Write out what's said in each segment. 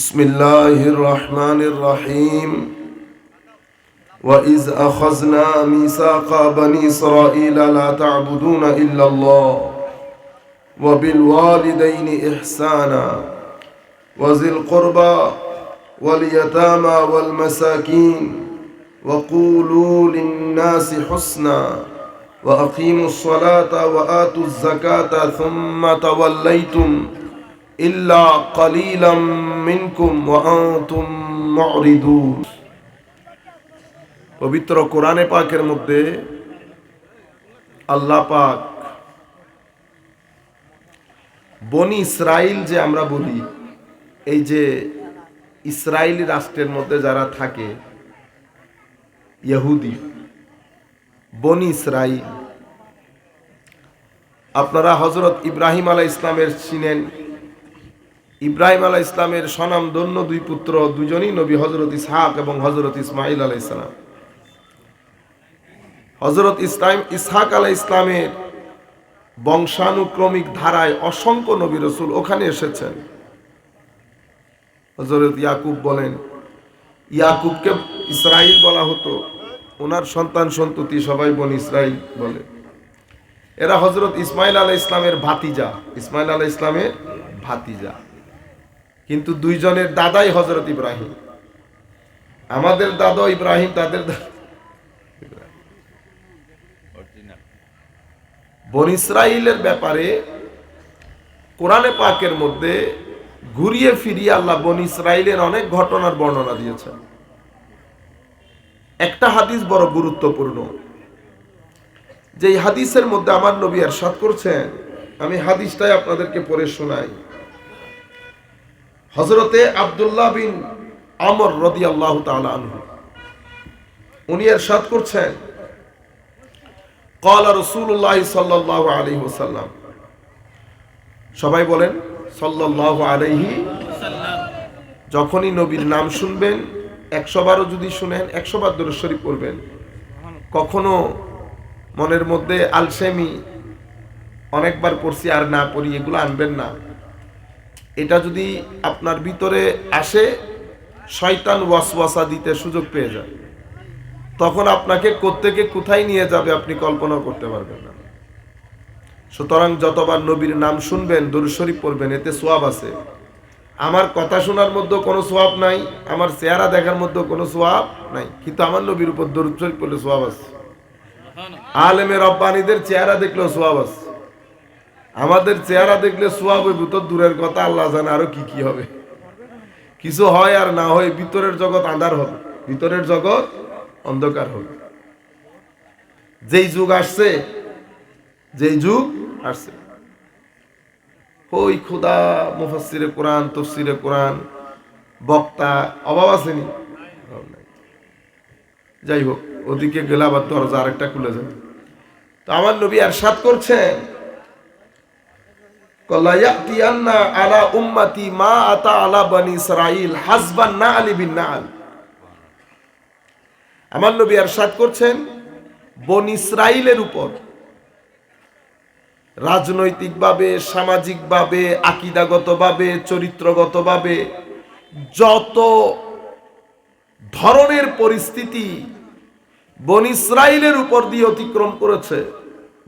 بسم الله الرحمن الرحيم وإذ أخذنا ميثاق بني إسرائيل لا تعبدون إلا الله وبالوالدين إحسانا وذي القربى واليتامى والمساكين وقولوا للناس حسنا وأقيموا الصلاة وآتوا الزكاة ثم توليتم إلا قليلا منكم وأنتم معرضون। পবিত্র কোরআনে পাকের মধ্যে আল্লাহ পাক বনি ইসরাইল যে আমরা বলি, এই যে ইসরায়েলি রাষ্ট্রের মধ্যে যারা থাকে, ইহুদি, বনি ইসরাইল, আপনারা হযরত ইব্রাহিম আলাইহিস ইসলামের চিনেন। ইব্রাহিম আলাইহিস ইসলামের স্বনামধন্য দুই পুত্র, দুজনই নবী, হযরত ইসহাক এবং হযরত ইসমাঈল আলাইহিস সালাম। হযরত ইসহাক আলাইহিস ইসলামের বংশানুক্রমিক ধারায় অসংখ্য নবী রাসূল ওখানে এসেছেন। হযরত ইয়াকুব বলেন, ইয়াকুবকে ইসরাইল বলা হতো, ওনার সন্তান সন্ততি সবাই বনি ইসরাইল বলে। এরা হযরত ইসমাঈল আলাইহিস ইসলামের ভাতিজা, ইসমাঈল আলাইহিস ইসলামের ভাতিজা, কিন্তু দুইজনের দাদাই হযরত ইব্রাহিম। আমাদের দাদা ইব্রাহিম, তাদের বনি ইসরাইলের ব্যাপারে কোরআনে পাকের মধ্যে ঘুরিয়ে ফিরিয়ে আল্লাহ বনি ইসরাইলের অনেক ঘটনার বর্ণনা দিয়েছেন। একটা হাদিস বড় গুরুত্বপূর্ণ, যে হাদিসের মধ্যে আমার নবী ইরশাদ করছেন, আমি হাদিসটাই আপনাদেরকে পড়ে শোনাই। হযরতে আব্দুল্লাহ বিন আমর রাদিয়াল্লাহু তাআলা আনহু উনি ইরশাদ করছেন, ক্বালা রাসূলুল্লাহ সাল্লাল্লাহু আলাইহি ওয়াসাল্লাম, সবাই বলেন সাল্লাল্লাহু আলাইহি ওয়াসাল্লাম। যখনই নবীর নাম শুনবেন, 100 বারও যদি শুনেন, 100 বার দরুদ শরীফ পড়বেন। কখনো মনের মধ্যে আলসেমি, অনেকবার পড়ছি আর না পড়ি, এগুলো আনবেন না। এটা যদি আপনার ভিতরে আসে, শয়তান ওয়াসওয়াসা দিতে সুযোগ পেয়ে যায়, তখন আপনাকে কোত্থেকে কোথায় নিয়ে যাবে আপনি কল্পনা করতে পারবেন না। সুতরাং যতবার নবীর নাম শুনবেন, দরুদ শরীফ পড়বেন, এতে সওয়াব আছে। আমার কথা শোনার মধ্যে কোনো সওয়াব নাই, আমার চেহারা দেখার মধ্যে কোনো সওয়াব নাই, কিন্তু আমার নবীর উপর দরুদ শরীফ পড়লে সওয়াব আছে। আলেমে রব্বানীদের চেহারা দেখলেও সওয়াব আছে। আমাদের চেহারা দেখলে সওয়াব হইব তো দূরের কথা, আল্লাহ জানে আরো কি কি হবে। কিছু হয় আর না হয়, ভিতরের জগৎ আঁধার হবে, ভিতরের জগৎ অন্ধকার হবে। যেই যুগ আসছে, যেই যুগ আসছে, ওই খোদা মুফাসসিরে কোরআন, তাফসিরে কোরআন, বক্তা, অভাব আসেনি? যাই হোক, ওদিকে গেলে আবার দরজা আরেকটা খুলে যাবে। তো আমার নবী ইরশাদ করছেন, লা ইয়াতিয়ান্না আলা উম্মতি মা আতা আলা বনি ইসরাইল হাসবান নাআল বিন নাআল। আমার নবী ইরশাদ করছেন, বনি ইসরাইলের উপর রাজনৈতিকভাবে, সামাজিকভাবে, আকীদাগতভাবে, চরিত্রগতভাবে যত ধরনের পরিস্থিতি বনি ইসরাইলের উপর দিয়ে অতিক্রম করেছে,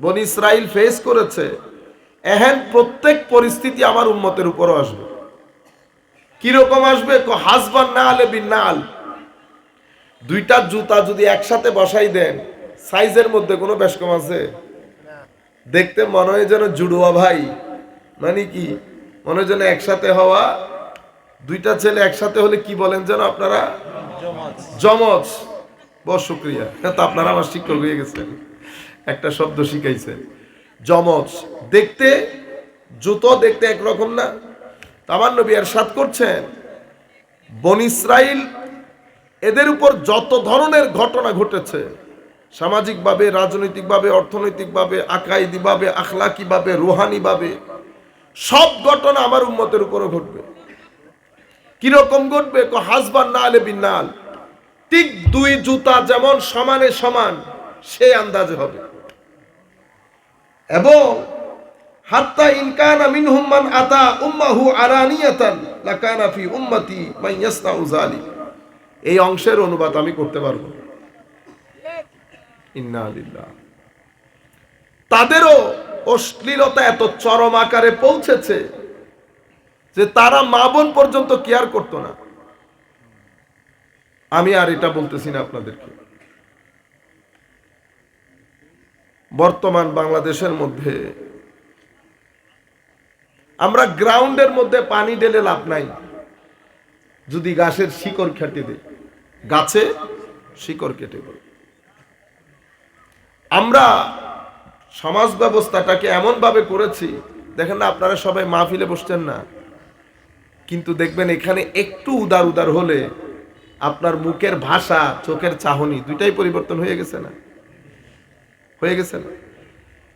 বনি ইসরাইল ফেস করেছে, এহেন প্রত্যেক পরিস্থিতি আমার উম্মতের উপরও আসবে। কিরকম আসবে? হাসবান নাআল বিন নাআল। দুইটা জুতা যদি একসাথে বসাই দেন, সাইজের মধ্যে কোনো বেশ কম আছে? দেখতে মনে হয় যেন জুড়ুয়া ভাই, মানে কি মনে হয় যেন একসাথে হওয়া, দুইটা ছেলে একসাথে হলে কি বলেন যেন আপনারা? জমজ। বহুত শুকরিয়া, তো আপনারা আমার শিক্ষক হয়ে গেছেন, একটা শব্দ শিখাইছেন, জমজ। দেখতে, জুতো দেখতে একরকম না? আমার নবী ইরশাদ করছেন, বনি ইসরাইল এদের উপর যত ধরনের ঘটনা ঘটেছে, সামাজিকভাবে, রাজনৈতিকভাবে, অর্থনৈতিকভাবে, আকাইদিভাবে, আখলাকিভাবে, রুহানিভাবে, সব ঘটনা আমার উম্মতের উপরও ঘটবে। কিরকম ঘটবে? হাসবান নাআল বিন নাআল। ঠিক দুই জুতা যেমন সমানে সমান, সেই আন্দাজে হবে। এবং হাত্তা ইন কানা মিনহুম মান আতা উম্মাহু আলানিয়াতান লাকানা ফি উম্মতি মান ইয়াসনাউ যালিক। এই অংশের অনুবাদ আমি করতে পারবো। ইন্না লিল্লাহ। তাদেরও অশ্লীলতা এত চরম আকারে পৌঁছেছে যে তারা মা বোন পর্যন্ত কেয়ার করতো না। আমি আর এটা বলতেছি না আপনাদেরকে। বর্তমান বাংলাদেশের মধ্যে আমরা গ্রাউন্ডের মধ্যে পানি ঢেলে লাভ নাই যদি গাছের শিকড় কেটে দেয়, গাছে শিকড় কেটে দেয়। আমরা সমাজ ব্যবস্থাটাকে এমন ভাবে করেছি, দেখেন না আপনারা সবাই মাহফিলে বসছেন না, কিন্তু দেখবেন এখানে একটু উদার উদার হলে আপনার মুখের ভাষা, চোখের চাহনি দুইটাই পরিবর্তন হয়ে গেছে না? হয়ে গেছে না?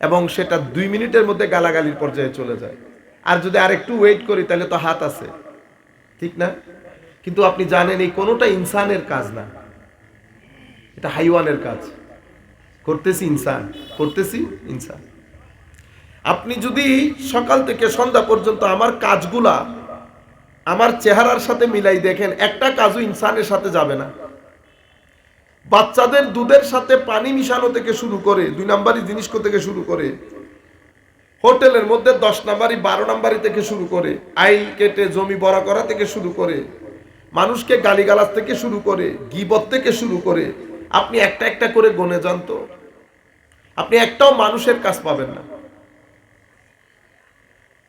এবং সেটা 2 মিনিটের মধ্যে গালাগালির পর্যায়ে চলে যায়। আর যদি আরেকটু ওয়েট করি তাহলে তো হাত আছে, ঠিক না? কিন্তু আপনি জানেন এই কোনোটা ইনসানের কাজ না, এটা হাইওয়ানের কাজ। করতেছি ইনসান। আপনি যদি সকাল থেকে সন্ধ্যা পর্যন্ত আমার কাজগুলা আমার চেহারার সাথে মিলাই দেখেন, একটা কাজও ইনসানের সাথে যাবে না। বাচ্চাদের দুধের সাথে পানি মিশানো থেকে শুরু করে 2 নাম্বারি জিনিস থেকে শুরু করে, হোটেলের মধ্যে 10 নাম্বারি 12 নাম্বারি থেকে শুরু করে, আইল কেটে জমি বড় করা থেকে শুরু করে, মানুষকে গালিগালাজ থেকে শুরু করে, গীবত থেকে শুরু করে, আপনি একটা একটা করে গনে যান তো আপনি একটাও মানুষের কাজ পাবেন না।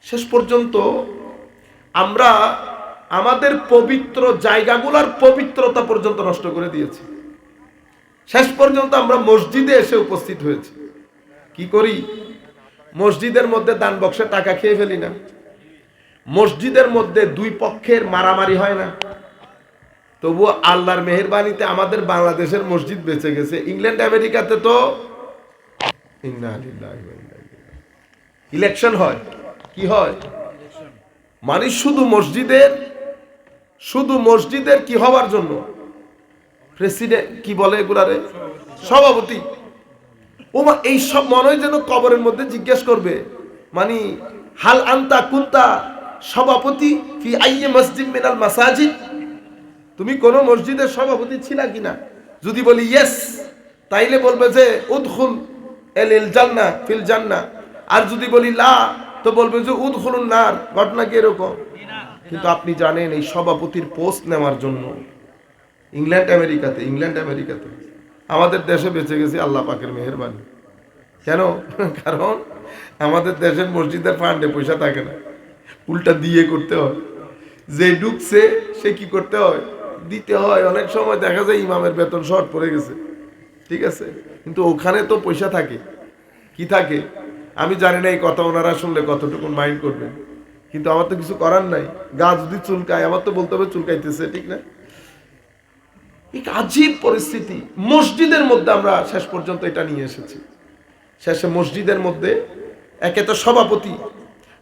শেষ পর্যন্ত আমরা আমাদের পবিত্র জায়গাগুলোর পবিত্রতা পর্যন্ত নষ্ট করে দিয়েছি। শেষ পর্যন্ত আমরা মসজিদে এসে উপস্থিত হয়েছি, কি করি? মসজিদের মধ্যে দান বক্সে টাকা খেয়ে ফেলি না? মসজিদের মধ্যে 2 পক্ষের মারামারি হয় না? তবু আল্লাহর মেহেরবানিতে আমাদের বাংলাদেশের মসজিদ বেঁচে গেছে। ইংল্যান্ড আমেরিকাতে তো ইলেকশন হয়, কি হয়? মানে শুধু মসজিদের কি হওয়ার জন্য প্রেসিডেন্ট, কি বলে এগুলারে, সভাপতি। ওমা এই সব মনে হয় যেন কবরের মধ্যে জিজ্ঞেস করবে, মানে হাল আনতা কুনতা সভাপতি ফি আইয়ি মসজিদ মিনাল মাসাজিদ, তুমি কোন মসজিদের সভাপতি ছিলা কিনা? যদি বলি ইয়েস, তাইলে বলবে যে উদখুল এল জান্নাহ ফিল জান্নাহ। আর যদি বলি লা, তো বলবে যে উদখুলুন নার। ঘটনা কি এরকম? কিন্তু আপনি জানেন এই সভাপতির পোস্ট নেওয়ার জন্য ইংল্যান্ড আমেরিকাতে আমাদের দেশে বেঁচে গেছে আল্লাহ পাকের মেহেরবানি। কেন? কারণ আমাদের দেশের মসজিদের ফান্ডে পয়সা থাকে না, উল্টা দিয়ে করতে হয়। যে ঢুকছে সে কি করতে হয়? দিতে হয়। অনেক সময় দেখা যায় ইমামের বেতন শর্ট পড়ে গেছে, ঠিক আছে, কিন্তু ওখানে তো পয়সা থাকে। কি থাকে আমি জানি না, এই কথা ওনারা শুনলে কতটুকু মাইন্ড করবেন, কিন্তু আমার তো কিছু করার নাই। গা যদি চুলকায় আমার তো বলতে হবে চুলকাইতেছে, ঠিক না? এক আজীব পরিস্থিতি মসজিদের মধ্যে আমরা শেষ পর্যন্ত এটা নিয়ে এসেছি। শেষে মসজিদের মধ্যে একে তো সভাপতি,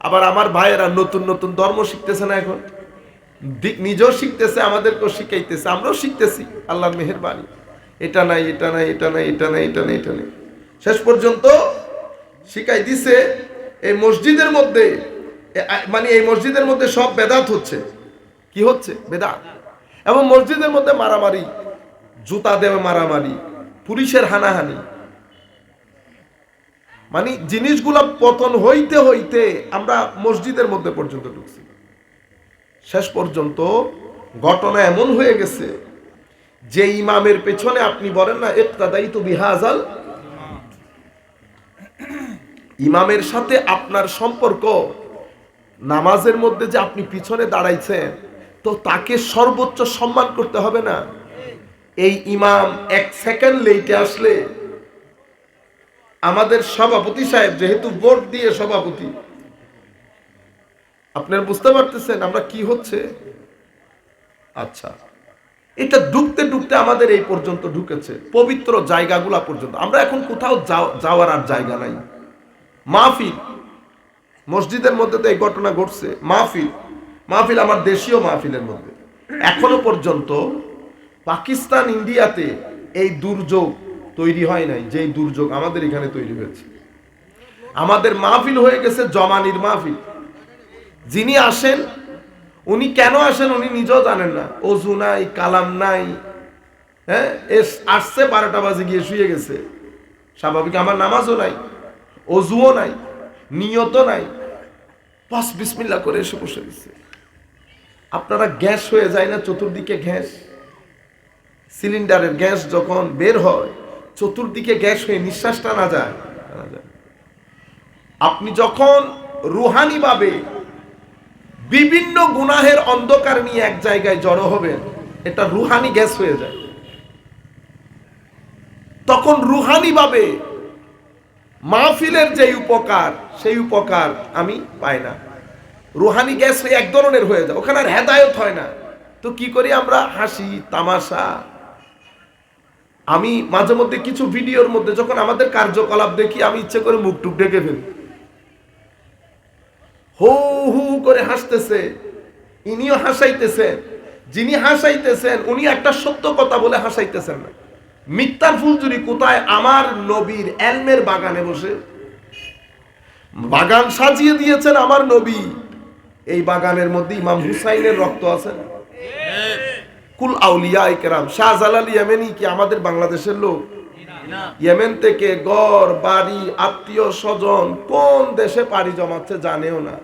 আবার আমার ভাইয়েরা নতুন নতুন ধর্ম শিখতেছে না, এখন নিজেও শিখতেছে, আমাদেরকেও শিখাইতেছে, আমরাও শিখতেছি। আল্লাহর মেহেরবানি, এটা নাই এটা নাই এটা নাই এটা নাই এটা নাই এটা নাই, শেষ পর্যন্ত শিখাই দিছে। এই মসজিদের মধ্যে মানে এই মসজিদের মধ্যে সব বেদাত হচ্ছে। কি হচ্ছে? বেদাত। এবং মসজিদের মধ্যে মারামারি, জুতা দেবে মারামারি, পুলিশের হানাহানি, মানে জিনিসগুলা পতন হইতে হইতে আমরা মসজিদের মধ্যে পর্যন্ত ঢুকছি। শেষ পর্যন্ত ঘটনা এমন হয়ে গেছে যে ইমামের পেছনে আপনি বলেন না ইক্তাদাইতু বিহাযাল, ইমামের সাথে আপনার সম্পর্ক, নামাজের মধ্যে যে আপনি পিছনে দাঁড়াইছেন, তো তাকে সর্বোচ্চ সম্মান করতে হবে না? এই ইমাম 1 সেকেন্ড লেটে আসলে আমাদের সভাপতি সাহেব, যেহেতু ভোট দিয়ে সভাপতি, আপনারা বুঝতে পারতেছেন আমরা কি হচ্ছে? আচ্ছা, এটা ঢুকতে ঢুকতে আমাদের এই পর্যন্ত ঢুকেছে, পবিত্র জায়গাগুলা পর্যন্ত। আমরা এখন কোথাও যাওয়ার আর জায়গা নাই। মাহফিল, মসজিদের মধ্যে তো এই ঘটনা ঘটছে। মাহফিল আমার দেশীয় মাহফিলের মধ্যে এখনো পর্যন্ত পাকিস্তান ইন্ডিয়াতে এই দুর্যোগ তৈরি হয় নাই, যেই দুর্যোগ আমাদের এখানে তৈরি হয়েছে। আমাদের মাহফিল হয়ে গেছে জমানির মাহফিল। যিনি আসেন উনি কেন আসেন উনি নিজেও জানেন না। অজু নাই, কালাম নাই, হ্যাঁ, আসছে 12টা বাজে গিয়ে শুয়ে গেছে। স্বাভাবিক, আমার নামাজও নাই, অজুও নাই, নিয়ত নাই, বাস বিসমিল্লাহ করে এসে বসে গেছে। আপনারা গ্যাস হয়ে যায় না চতুর্দিকে গ্যাস, সিলিন্ডারের গ্যাস যখন বের হয় চতুর্দিকে গ্যাস হয়ে নিঃশ্বাস টানা যায়। আপনি যখন রুহানি ভাবে বিভিন্ন গুনাহের অন্ধকার নিয়ে এক জায়গায় জড়ো হবেন, এটা রুহানি গ্যাস হয়ে যায়। তখন রুহানি ভাবে মাহফিলের যে উপকার সেই উপকার আমি পাই না। রুহানি গ্যাস এক ধরনের হয়ে যায়, ওখানে আর হেদায়েত হয় না। তো কি করি আমরা? হাসি তামাশা। আমি মাঝে মধ্যে কিছু ভিডিওর মধ্যে যখন আমাদের কার্যকলাপ দেখি, আমি ইচ্ছে করে মুখ টুক ঢেকে ফেলি। হু হু করে হাসতেছে, ইনিও হাসাইতেছেন। যিনি হাসাইতেছেন উনি একটা সত্য কথা বলে হাসাইতেছেন না, মিথ্যার ফুলঝুরি। কোথায়? আমার নবীর এলমের বাগানে বসে বাগান সাজিয়ে দিয়েছেন আমার নবী। এই বাগানের মধ্যে ইমাম হুসাইনের রক্ত আছে। কুল আউলিয়া ইকরাম। শাহজালাল ইয়েমেনি কি আমাদের বাংলাদেশের লোক? ইয়েমেন থেকে ঘর বাড়ি আত্মীয় স্বজন কোন দেশে পাড়ি জমাচ্ছে জানেও না।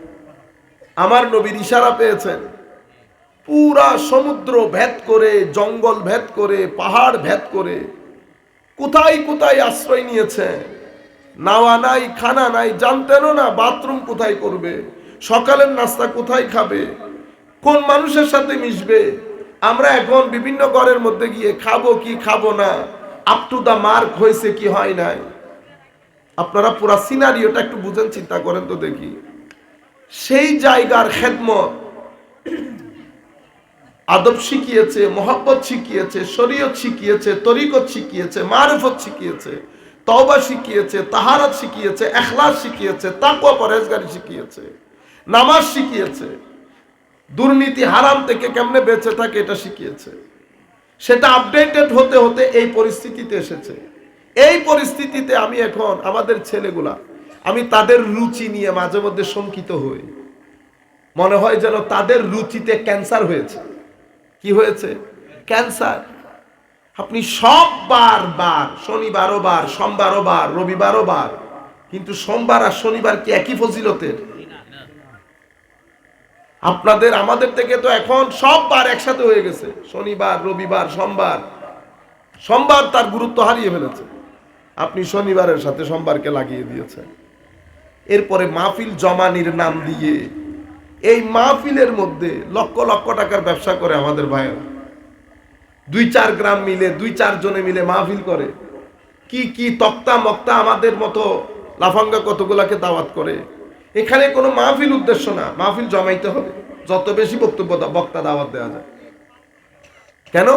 আমার নবীর ইশারা পেয়েছেন, পুরা সমুদ্র ভেদ করে, জঙ্গল ভেদ করে, পাহাড় ভেদ করে কোথায় কোথায় আশ্রয় নিয়েছে। নাওয়া নাই, খানা নাই, জানতেনও না বাথরুম কোথায় করবে, সকালের নাস্তা কোথায় খাবে, কোন মানুষের সাথে মিশবে। আমরা এখন বিভিন্ন ঘরের মধ্যে গিয়ে খাবো কি খাবো না, আপ টু দা মার্ক হয়েছে কি হয় নাই। আপনারা পুরা সিনারিওটা একটু বুঝেন, চিন্তা করেন তো দেখি। সেই জায়গার খেদমত, আদব শিখিয়েছে, মোহাব্বত শিখিয়েছে, শরীয়ত শিখিয়েছে, তরিকত শিখিয়েছে, মারিফত শিখিয়েছে, তওবা শিখিয়েছে, তাহারাত শিখিয়েছে, ইখলাস শিখিয়েছে, তাকওয়া পরহেজগারি শিখিয়েছে, নামাজ শিখিয়েছে, দুর্নীতি হারাম থেকে কেমনে বেঁচে থাকে এটা শিখিয়েছে। সেটা আপডেটেড হতে হতে এই পরিস্থিতিতে এসেছে। এই পরিস্থিতিতে আমি এখন আমাদের ছেলেগুলা, আমি তাদের রুচি নিয়ে মাঝে মধ্যে শঙ্কিত হই। মনে হয় যেন তাদের রুচিতে ক্যান্সার হয়েছে। কি হয়েছে? ক্যান্সার। আপনি সব বার, শনিবারও বার, সোমবারও বার, রবিবারও বার, কিন্তু সোমবার আর শনিবার কি একই ফজিলতের? আপনাদের আমাদের থেকে তো এখন সব বার একসাথে হয়ে গেছে। শনিবার, রবিবার, সোমবার। সোমবার তার গুরুত্ব হারিয়ে ফেলেছে। আপনি শনিবারের সাথে সোমবারকে লাগিয়ে দিয়েছেন। এরপরে মাহফিল জমানির নাম দিয়ে এই মাহফিলের মধ্যে লক্ষ লক্ষ টাকার ব্যবসা করে আমাদের ভাইয়েরা। 2-4 গ্রাম মিলে, 2-4 জনে মিলে মাহফিল করে। কি কি তক্তা মক্তা আমাদের মতো লাফাঙ্গা কতগুলাকে দাওয়াত করে। এখানে কোনো মাহফিল উদ্দেশ্য না, মাহফিল জমাইতে হবে, যত বেশি বক্তা দাওয়াত দেওয়া যায়। কেন?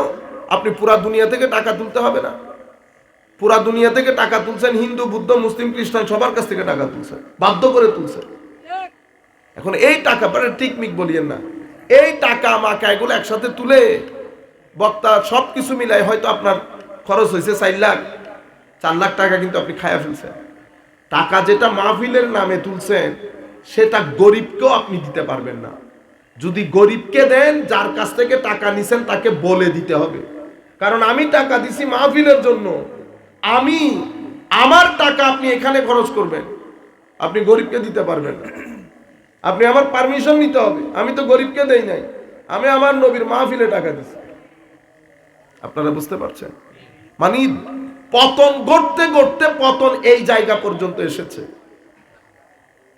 আপনি পুরা দুনিয়া থেকে টাকা তুলতে হবে না। পুরা দুনিয়া থেকে টাকা তুলছেন, হিন্দু বৌদ্ধ মুসলিম খ্রিস্টান সবার কাছ থেকে টাকা তুলছেন, বাধ্য করে তুলছেন। এখন এই টাকা পরে টিকমিক বলিয়েন না, এই টাকা মাকা এগুলো একসাথে তুলে বক্তা সবকিছু মিলাই হয়তো আপনার খরচ হয়েছে 4 লাখ 4 লাখ টাকা, কিন্তু আপনি খায়া ফেলছেন। টাকা যেটা মাহফিলের নামে তুলছেন সেটা গরিবকেও আপনি দিতে পারবেন না। যদি গরিবকে দেন, যার কাছ থেকে টাকা নিছেন তাকে বলে দিতে হবে, কারণ আমি টাকা দিছি মাহফিলের জন্য, আমি আমার টাকা আপনি এখানে খরচ করবেন, আপনি গরিবকে দিতে পারবেন না। আপনি আমার পারমিশন নিতে হবে। আমি তো গরিবকে দেই নাই, আমি আমার নবীর মাহফিলে টাকা দিছি। আপনারা বুঝতে পারছেন? মানে পতন গড়তে গড়তে পতন এই জায়গা পর্যন্ত এসেছে।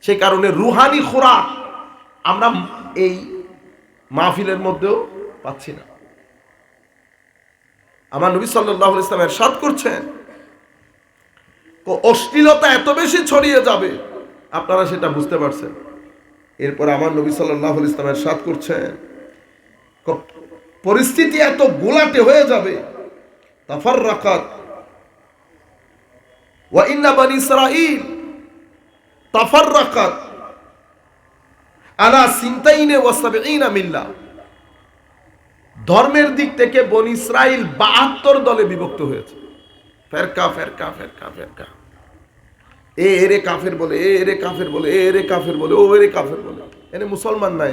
সেই কারণে রুহানি খোরাক আমরা এই মাহফিলের মধ্যেও পাচ্ছি না। আমার নবী সাল্লাল্লাহু আলাইহি ওয়াসাল্লাম ইরশাদ করছেন, অশ্লীলতা এত বেশি ছড়িয়ে যাবে, আপনারা সেটা বুঝতে পারছেন। এরপর আমার নবী সাল্লাল্লাহু আলাইহি ওয়াসাল্লাম ইরশাদ করছেন, পরিস্থিতি এত গোলাটে হয়ে যাবে, তাফাররাকাত ওয়া ইন্না বানি ইসরাঈল তাফাররাকাত আলা সিনতাইন ওয়া সাবঈনা মিল্লাহ। ধর্মের দিক থেকে বনি ইসরাইল 72 দলে বিভক্ত হয়েছে। ফেরকা ফেরকা ফেরকা ফেরকা। এরে কাফের বলে, এরে কাফের বলে, এরে কাফের বলে, ও এরে কাফের বলে, এনে মুসলমান না।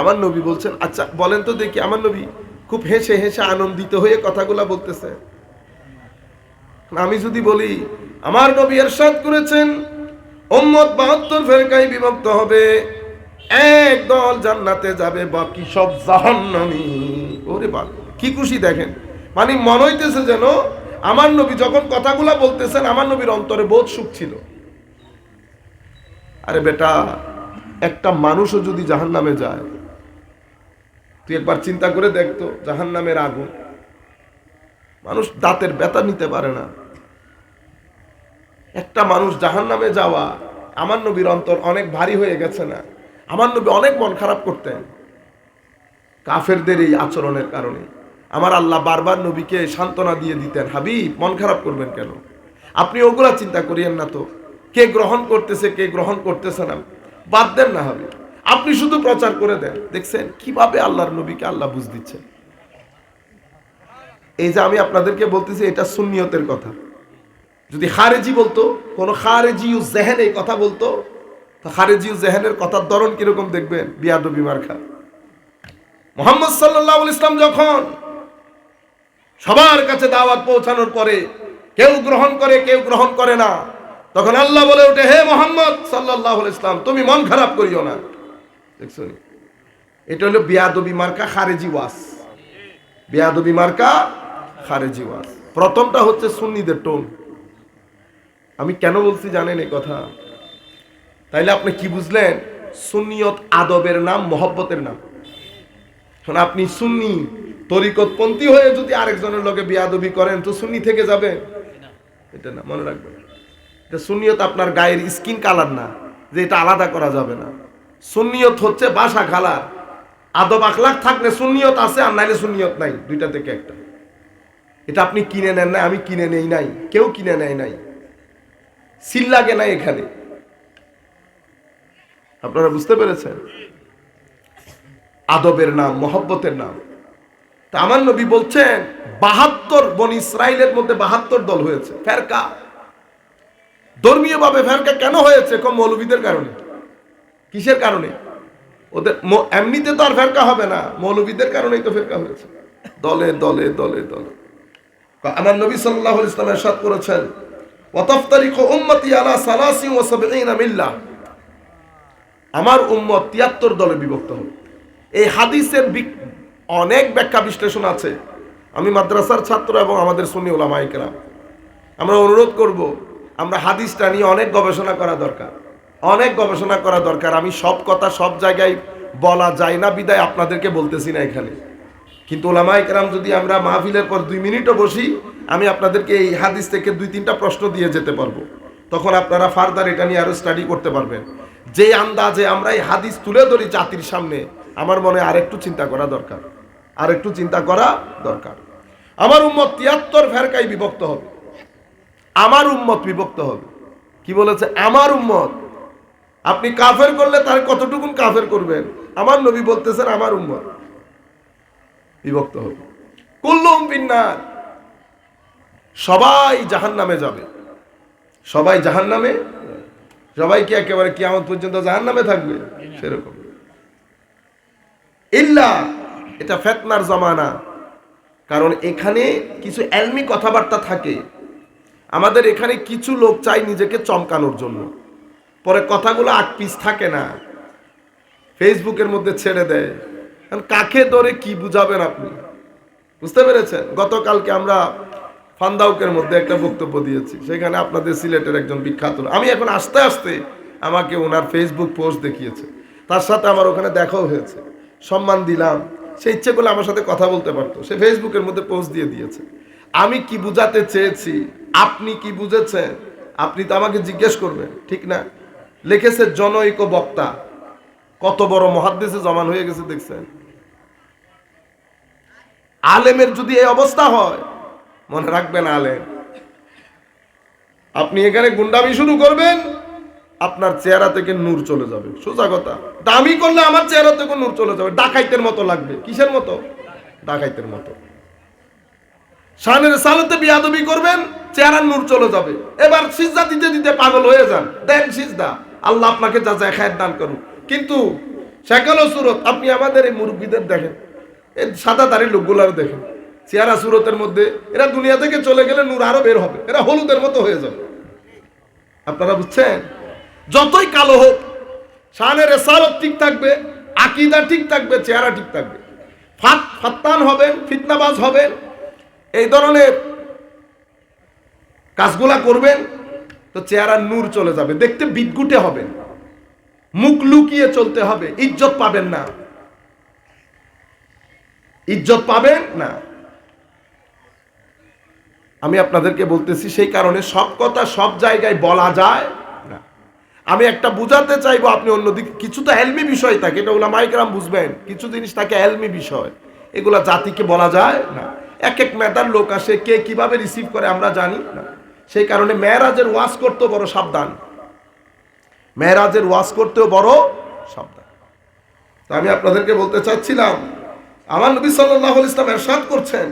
আমার নবী বলছেন, আচ্ছা বলেন তো দেখি, আমার নবী খুব হেসে হেসে আনন্দিত হয়ে কথাগুলা বলতেছে। আমি যদি বলি আমার নবী ইরশাদ করেছেন উম্মত 72 ফেরকায় বিভক্ত হবে, এক দল জান্নাতে যাবে, বাকি সব জাহান্নামী। ওরে বাবা, কি খুশি দেখেন। মানে মনে হইতেছে যেন আমার নবী যখন কথাগুলা বলতেছেন আমার নবীর অন্তরে বহুত সুখ ছিল। আরে বেটা, একটা মানুষও যদি জাহান্নামে যায়, তুই একবার চিন্তা করে দেখতো, জাহান্নামের আগুন, মানুষ দাঁতের ব্যথা নিতে পারে না। একটা মানুষ জাহান্নামে যাওয়া, আমার নবীর অন্তর অনেক ভারী হয়ে গেছে না? আমার নবী অনেক মন খারাপ করতেন কাফেরদের এই আচরণের কারণে। আমার আল্লাহ বারবার নবীকে সান্ত্বনা দিয়ে দিতেন, হাবিব মন খারাপ করবেন কেন, আপনি ওগুলা চিন্তা করিয়েন না তো, কে গ্রহণ করতেছে কে গ্রহণ করতেছে না বাদ দেন না হাবিব, আপনি শুধু প্রচার করে দেন। দেখছেন কিভাবে আল্লাহর নবীকে আল্লাহ বুঝ দিচ্ছেন। এই যে আমি আপনাদেরকে বলতেছি, এটা সুন্নিয়তের কথা। যদি খারেজি বলতো, কোন খারেজি জেহেন এই কথা বলতো, তো খারেজি জেহেনের কথার ধরন কিরকম দেখবেন, বিয়াদবি মার্কা। মুহাম্মদ সাল্লাল্লাহু আলাইহি ওয়াসাল্লাম যখন সবার কাছে দাওয়াত পৌঁছানোর পরে কেউ গ্রহণ করে কেউ গ্রহণ করে না, তখন আল্লাহ বলে ওঠে, হে মুহাম্মদ সাল্লাল্লাহু আলাইহি ওয়াসাল্লাম, তুমি মন খারাপ করিও না। দেখছো, এটা হলো বিয়াদবি মার্কা খারেজি ওয়াজ। বিয়াদবি মার্কা খারেজি ওয়াজ। প্রথমটা হচ্ছে সুন্নিদের টোন। আমি কেন বলছি জানেন এই কথা? তাইলে আপনি কি বুঝলেন? সুন্নিয়ত আদবের নাম, মহব্বতের নাম। এখন আপনি সুন্নি তরিকতপন্থী হয়ে যদি আরেকজনের লগে বিয়াদবি করেন, তো সুন্নি থেকে যাবে? এটা না, মনে রাখবেন। এটা সুন্নিয়ত আপনার গায়ের স্কিন কালার না, যে এটা আলাদা করা যাবে না। সুন্নিয়ত হচ্ছে ভাষা কালার। আদব আখলাক থাকলে সুন্নিয়ত আছে, আর নাইলে সুন্নিয়ত নাই, দুইটা থেকে একটা। এটা আপনি কিনে নেন না, আমি কিনে নেই নাই, কেউ কিনে নেয় নাই, সিল লাগে নাই এখানে। আপনারা বুঝতে পেরেছেন? আদবের নাম, মহব্বতের নাম। তা আমার নবী বলছেন 72 বনি ইসরাইলের মধ্যে 72 দল হয়েছে ফেরকা। ধর্মীয় ভাবে ফেরকা কেন হয়েছে? মৌলবীদের কারণে। কিসের কারণে? ওদের এমনিতে তো আর ফেরকা হবে না, মৌলবীদের কারণেই তো ফেরকা হয়েছে। দলে দলে দলে দলে। আমার নবী সাল্লাল্লাহু আলাইহি ওয়াসাল্লাম ইরশাদ করেছেন, ওয়াতাফতারিকু উম্মতি আলা 73 মিল্লাহ। আমার উম্মত 73 দলে বিভক্ত হবে। এই হাদিসের অনেক ব্যাখ্যা বিশ্লেষণ আছে। আমি মাদ্রাসার ছাত্র এবং আমাদের সুন্নি উলামায়ে কেরাম, আমরা অনুরোধ করব, আমরা হাদিসটা নিয়ে অনেক গবেষণা করা দরকার, অনেক গবেষণা করা দরকার। আমি সব কথা সব জায়গায় বলা যায় না বিদায় আপনাদেরকে বলতেছি না এখানে। কিন্তু উলামায়ে কেরাম যদি আমরা মাহফিলের পর 2 মিনিটও বসি, আমি আপনাদেরকে এই হাদিস থেকে 2-3টা প্রশ্ন দিয়ে যেতে পারবো। তখন আপনারা ফার্দার এটা নিয়ে আরো স্টাডি করতে পারবেন। যে আন্দাজে আমরা এই হাদিস তুলে ধরি জাতির সামনে, আমার মনে আরেকটু চিন্তা করা দরকার, আরেকটু চিন্তা করা দরকার। আমার উম্মত 73 ফেরকায় বিভক্ত হবে। আমার উম্মত বিভক্ত হবে। কি বলেছে? আমার উম্মত। আপনি কাফের করলে তার কতটুকুন কাফের করবেন? আমার নবী বলতেছেন আমার উম্মত বিভক্ত হবে। কুল্লুহুম ফিন্নার, সবাই জাহান্নামে যাবে। সবাই জাহান্নামে। সবাই কি একেবারে কিয়ামত পর্যন্ত জাহান্নামে থাকবে? সেরকম ইল্লা, এটা ফিতনার জামানা। কারণ এখানে কিছু এলমি কথাবার্তা থাকে। আমাদের এখানে কিছু লোক চাই নিজেকে চমকানোর জন্য, পরে কথাগুলো আকপিস থাকে না, ফেসবুকের মধ্যে ছেড়ে দেয়। কাকে ধরে কি বুঝাবেন আপনি? বুঝতে পেরেছেন? গতকালকে আমরা ফান্দাউকের মধ্যে একটা বক্তব্য দিয়েছি, সেখানে আপনাদের সিলেটের একজন বিখ্যাত, আমি এখন আস্তে আস্তে আমাকে ওনার ফেসবুক পোস্ট দেখিয়েছে, তার সাথে আমার ওখানে দেখাও হয়েছে, সম্মান দিলাম। সে ইচ্ছে করলে আমার সাথে কথা বলতে পারতো, সে ফেসবুকের মধ্যে পোস্ট দিয়ে দিয়েছে। আমি কি বুঝাতে চেয়েছি, আপনি কি বুঝেছেন, আপনি তো আমাকে জিজ্ঞেস করবেন, ঠিক না? লিখেছে জনৈক বক্তা। কত বড় মুহাদ্দিসে জমান হয়ে গেছে দেখছেন? আলেমের যদি এই অবস্থা হয়, মনে রাখবেন আলেম, আপনি এখানে গুন্ডামি শুরু করবেন, আপনার চেহারা থেকে নূর চলে যাবে। সোজা কথা, দামি করলে আমার চেহারা থেকে নূর চলে যাবে, ডাকাইতের মতো লাগবে। কিসের মতো? ডাকাইতের মতো। শানে রিসালাতে বিয়াদবি করবেন, চেহারার নূর চলে যাবে। এবার সিজদা দিতে দিতে পাগল হয়ে যান, দেন সিজদা, আল্লাহ আপনাকে যাচাই খায়ের দান করুন। কিন্তু সেকাল সুরত আপনি আমাদের এই মুরব্বীদের দেখেন, এই সাদা দাড়ির লোকগুলার দেখেন, চেহারা সুরতের মধ্যে এরা দুনিয়া থেকে চলে গেলে নূর আরো বের হবে, এরা হলুদের মতো হয়ে যাবে। আপনারা বুঝছেন? যতই কালো হোক, শানে রিসালাত ঠিক থাকবে, আকীদা ঠিক থাকবে, চেহারা ঠিক থাকবে। ফাত্তান হবেন, ফিতনাবাজ হবেন, এই ধরনের কাজগুলা করবেন, তো চেহারার নূর চলে যাবে, দেখতে বিদগুটে হবেন, মুখ লুকিয়ে চলতে হবে, ইজ্জত পাবেন না, ইজ্জত পাবেন না। আমি আপনাদেরকে বলতেছি, সেই কারণে সব কথা সব জায়গায় বলা যায় না। আমি একটা বুঝাতে চাইবো, আপনি অন্যদিকে কিছু তো এলমি বিষয় থাকে, এটা উলামায়ে কেরাম বুঝবেন, কিছু জিনিস থাকে এলমি বিষয়, এগুলা জাতিকে বলা যায় না। এক এক মেধার লোক আসে, কে কিভাবে রিসিভ করে আমরা জানি না। সেই কারণে মেরাজের ওয়াজ করতেও বড় সাবধান, মেরাজের ওয়াজ করতেও বড় সাবধান। তো আমি আপনাদেরকে বলতে চাচ্ছিলাম, আমার নবী সাল্লাল্লাহু আলাইহি ওয়াসাল্লাম ইরশাদ করছেন,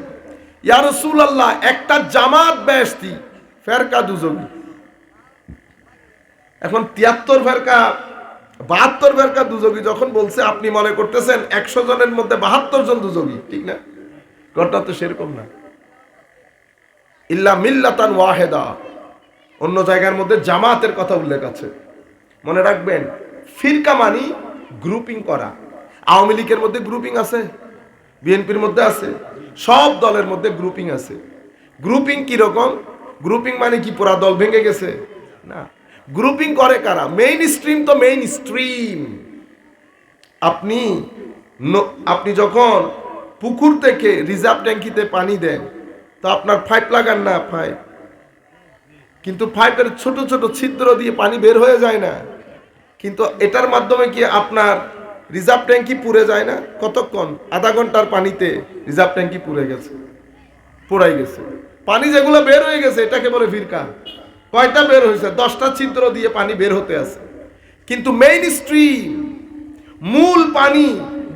ইয়া রাসূলুল্লাহ, একটা জামাত বেহেশতি, ফেরকা দুজকি। এখন 73 ফেরকা 72 ফেরকা দুজকি যখন বলছে, আপনি মনে করতেছেন 100 জনের মধ্যে 72 জন দুজকি, ঠিক না? ঘটনা তো সেরকম না। ইল্লা মিল্লাতান ওয়াহিদা, অন্য জায়গার মধ্যে জামাতের কথা উল্লেখ আছে। মনে রাখবেন, ফিরকা মানি গ্রুপিং করা। আওয়ামী লীগের মধ্যে গ্রুপিং আছে, বিএনপির মধ্যে আছে, সব দলের মধ্যে গ্রুপিং আছে। গ্রুপিং কি রকম? গ্রুপিং মানে কি পুরা দল ভেঙে গেছে? না, গ্রুপিং করে কারা? মেইন স্ট্রিম তো মেইন স্ট্রিম। আপনি যখন পুকুর থেকে রিজার্ভ ট্যাঙ্কিতে পানি দেন, তো আপনার পাইপ লাগান না, পাইপ, কিন্তু পাইপের ছোট ছোট ছিদ্র দিয়ে পানি বের হয়ে যায় না? কিন্তু এটার মাধ্যমে কি আপনার রিজার্ভ ট্যাঙ্কি পুড়ে যায় না? কতক্ষণ? আধা ঘন্টার পানিতে রিজার্ভ ট্যাঙ্কি পুড়ে গেছে, পুড়াই গেছে। পানি যেগুলো বের হয়ে গেছে এটাকে বলে ফিরকা। কয়টা বের হয়েছে? 10টা ছিদ্র দিয়ে পানি বের হতে আছে। কিন্তু মেইন স্ট্রিম, মূল পানি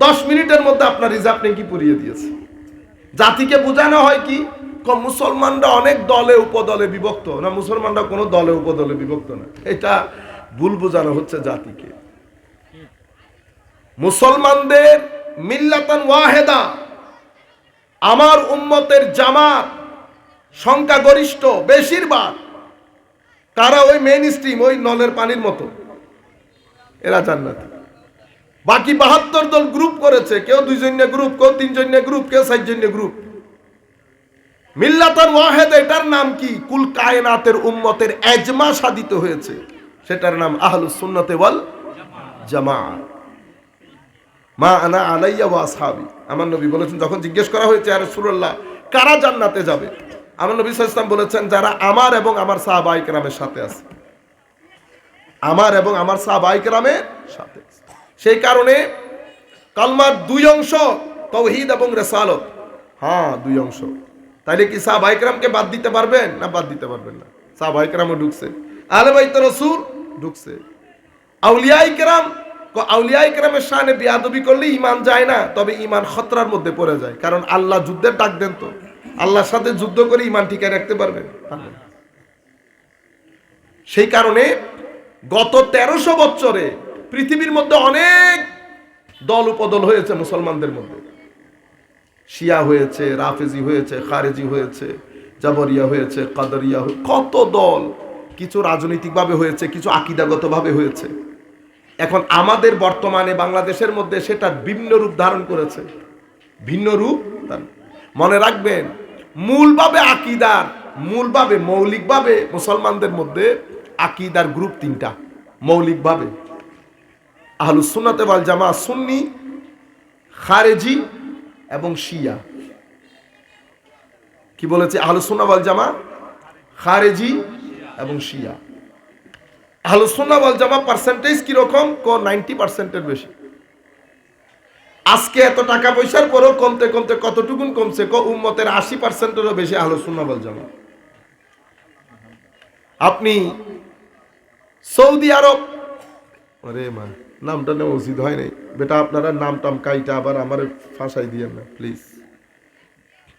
10 মিনিটের মধ্যে আপনার রিজার্ভ ট্যাঙ্কি পুড়িয়ে দিয়েছে। জাতিকে বোঝানো হয় কি, মুসলমানরা অনেক দলে উপদলে বিভক্ত না, মুসলমানরা কোনো দলে উপদলে বিভক্ত না, এটা ভুল বোঝানো হচ্ছে জাতিকে। মুসলমানদের মিল্লাতান ওয়াহিদা, আমার উম্মতের জামাত সংখ্যাগরিষ্ঠ, বেশিরভাগ কারা? ওই মেইন স্ট্রিম, ওই নলের পানির মতো, এরা জান্নাতি। বাকি 72 দল গ্রুপ করেছে, কেউ 2 জন্য গ্রুপ, কেউ 3 জন্য গ্রুপ, কেউ 4 জন্য গ্রুপ। মিল্লাতান ওয়াহিদা, এটার নাম কি? কুল কায়নাতের উম্মতের এজমা সাধিত হয়েছে, সেটার নাম আহলুস সুন্নাতে ওয়াল জামাআহ। মা আনা আলাইয়া ওয়া আসহাবি। আমার নবী বলেছেন, যখন জিজ্ঞেস করা হয়েছে ইয়া রাসূলুল্লাহ কারা জান্নাতে যাবে, আমার নবী সাল্লাল্লাহু আলাইহি ওয়াসাল্লাম বলেছেন, যারা আমার এবং আমার সাহাবায়ে কেরামের সাথে আছে, আমার এবং আমার সাহাবায়ে কেরামের সাথে। সেই কারণে কালমার 2 অংশ, তাওহীদ এবং রিসালাত। হ্যাঁ, 2 অংশ। তাইলে কি সাহাবায়ে কেরামকে বাদ দিতে পারবেন? না, বাদ দিতে পারবেন না। সাহাবায়ে কেরামও ঢুকছে, আহলে বাইত রাসূল ঢুকছে, আউলিয়ায়ে কেরাম। আউলিয়ায়ে কেরামের শানে বিয়াদবি করলে ঈমান যায় না, তবে ঈমান খতরার মধ্যে পড়ে যায়। কারণ আল্লাহ যুদ্ধের ডাক দেন, তো আল্লাহর সাথে যুদ্ধ করে ঈমান টিকায় রাখতে পারবেন? সেই কারণে গত 1300 বছরে পৃথিবীর মধ্যে অনেক দল উপদল হয়েছে মুসলমানদের মধ্যে। শিয়া হয়েছে, রাফেজি হয়েছে, খারেজি হয়েছে, জাবরিয়া হয়েছে, কাদরিয়া হয়েছে, কত দল। কিছু রাজনৈতিকভাবে হয়েছে, কিছু আকীদাগতভাবে হয়েছে। এখন আমাদের বর্তমানে বাংলাদেশের মধ্যে সেটা ভিন্ন রূপ ধারণ করেছে, ভিন্ন রূপ। মনে রাখবেন, মূলভাবে আকীদার, মূলভাবে মৌলিকভাবে মুসলমানদের মধ্যে আকীদার গ্রুপ 3টা মৌলিকভাবে: আহলুস সুন্নাতে ওয়াল জামাআহ, সুন্নি, খারেজি এবং শিয়া। কি বলেছে? আহলুস সুন্নাহ ওয়াল জামাআহ, খারেজি এবং শিয়া। আহলুস সুন্নাহ ওয়াল জামাআহ পার্সেন্টেজ কি রকম? 90%-এর বেশি। আজকে এত টাকা পয়সার পরেও কমতে কমতে কতটুকুন কমছে? উম্মতের 80%-এরও বেশি আহলুস সুন্নাহ ওয়াল জামাআহ। আপনি সৌদি আরব, আরে মা, নামটা নেওয়া উচিত হয় নাই বেটা, আপনারা নাম টাম কাইটা আবার আমার ফাঁসাই দিয়েন না প্লিজ।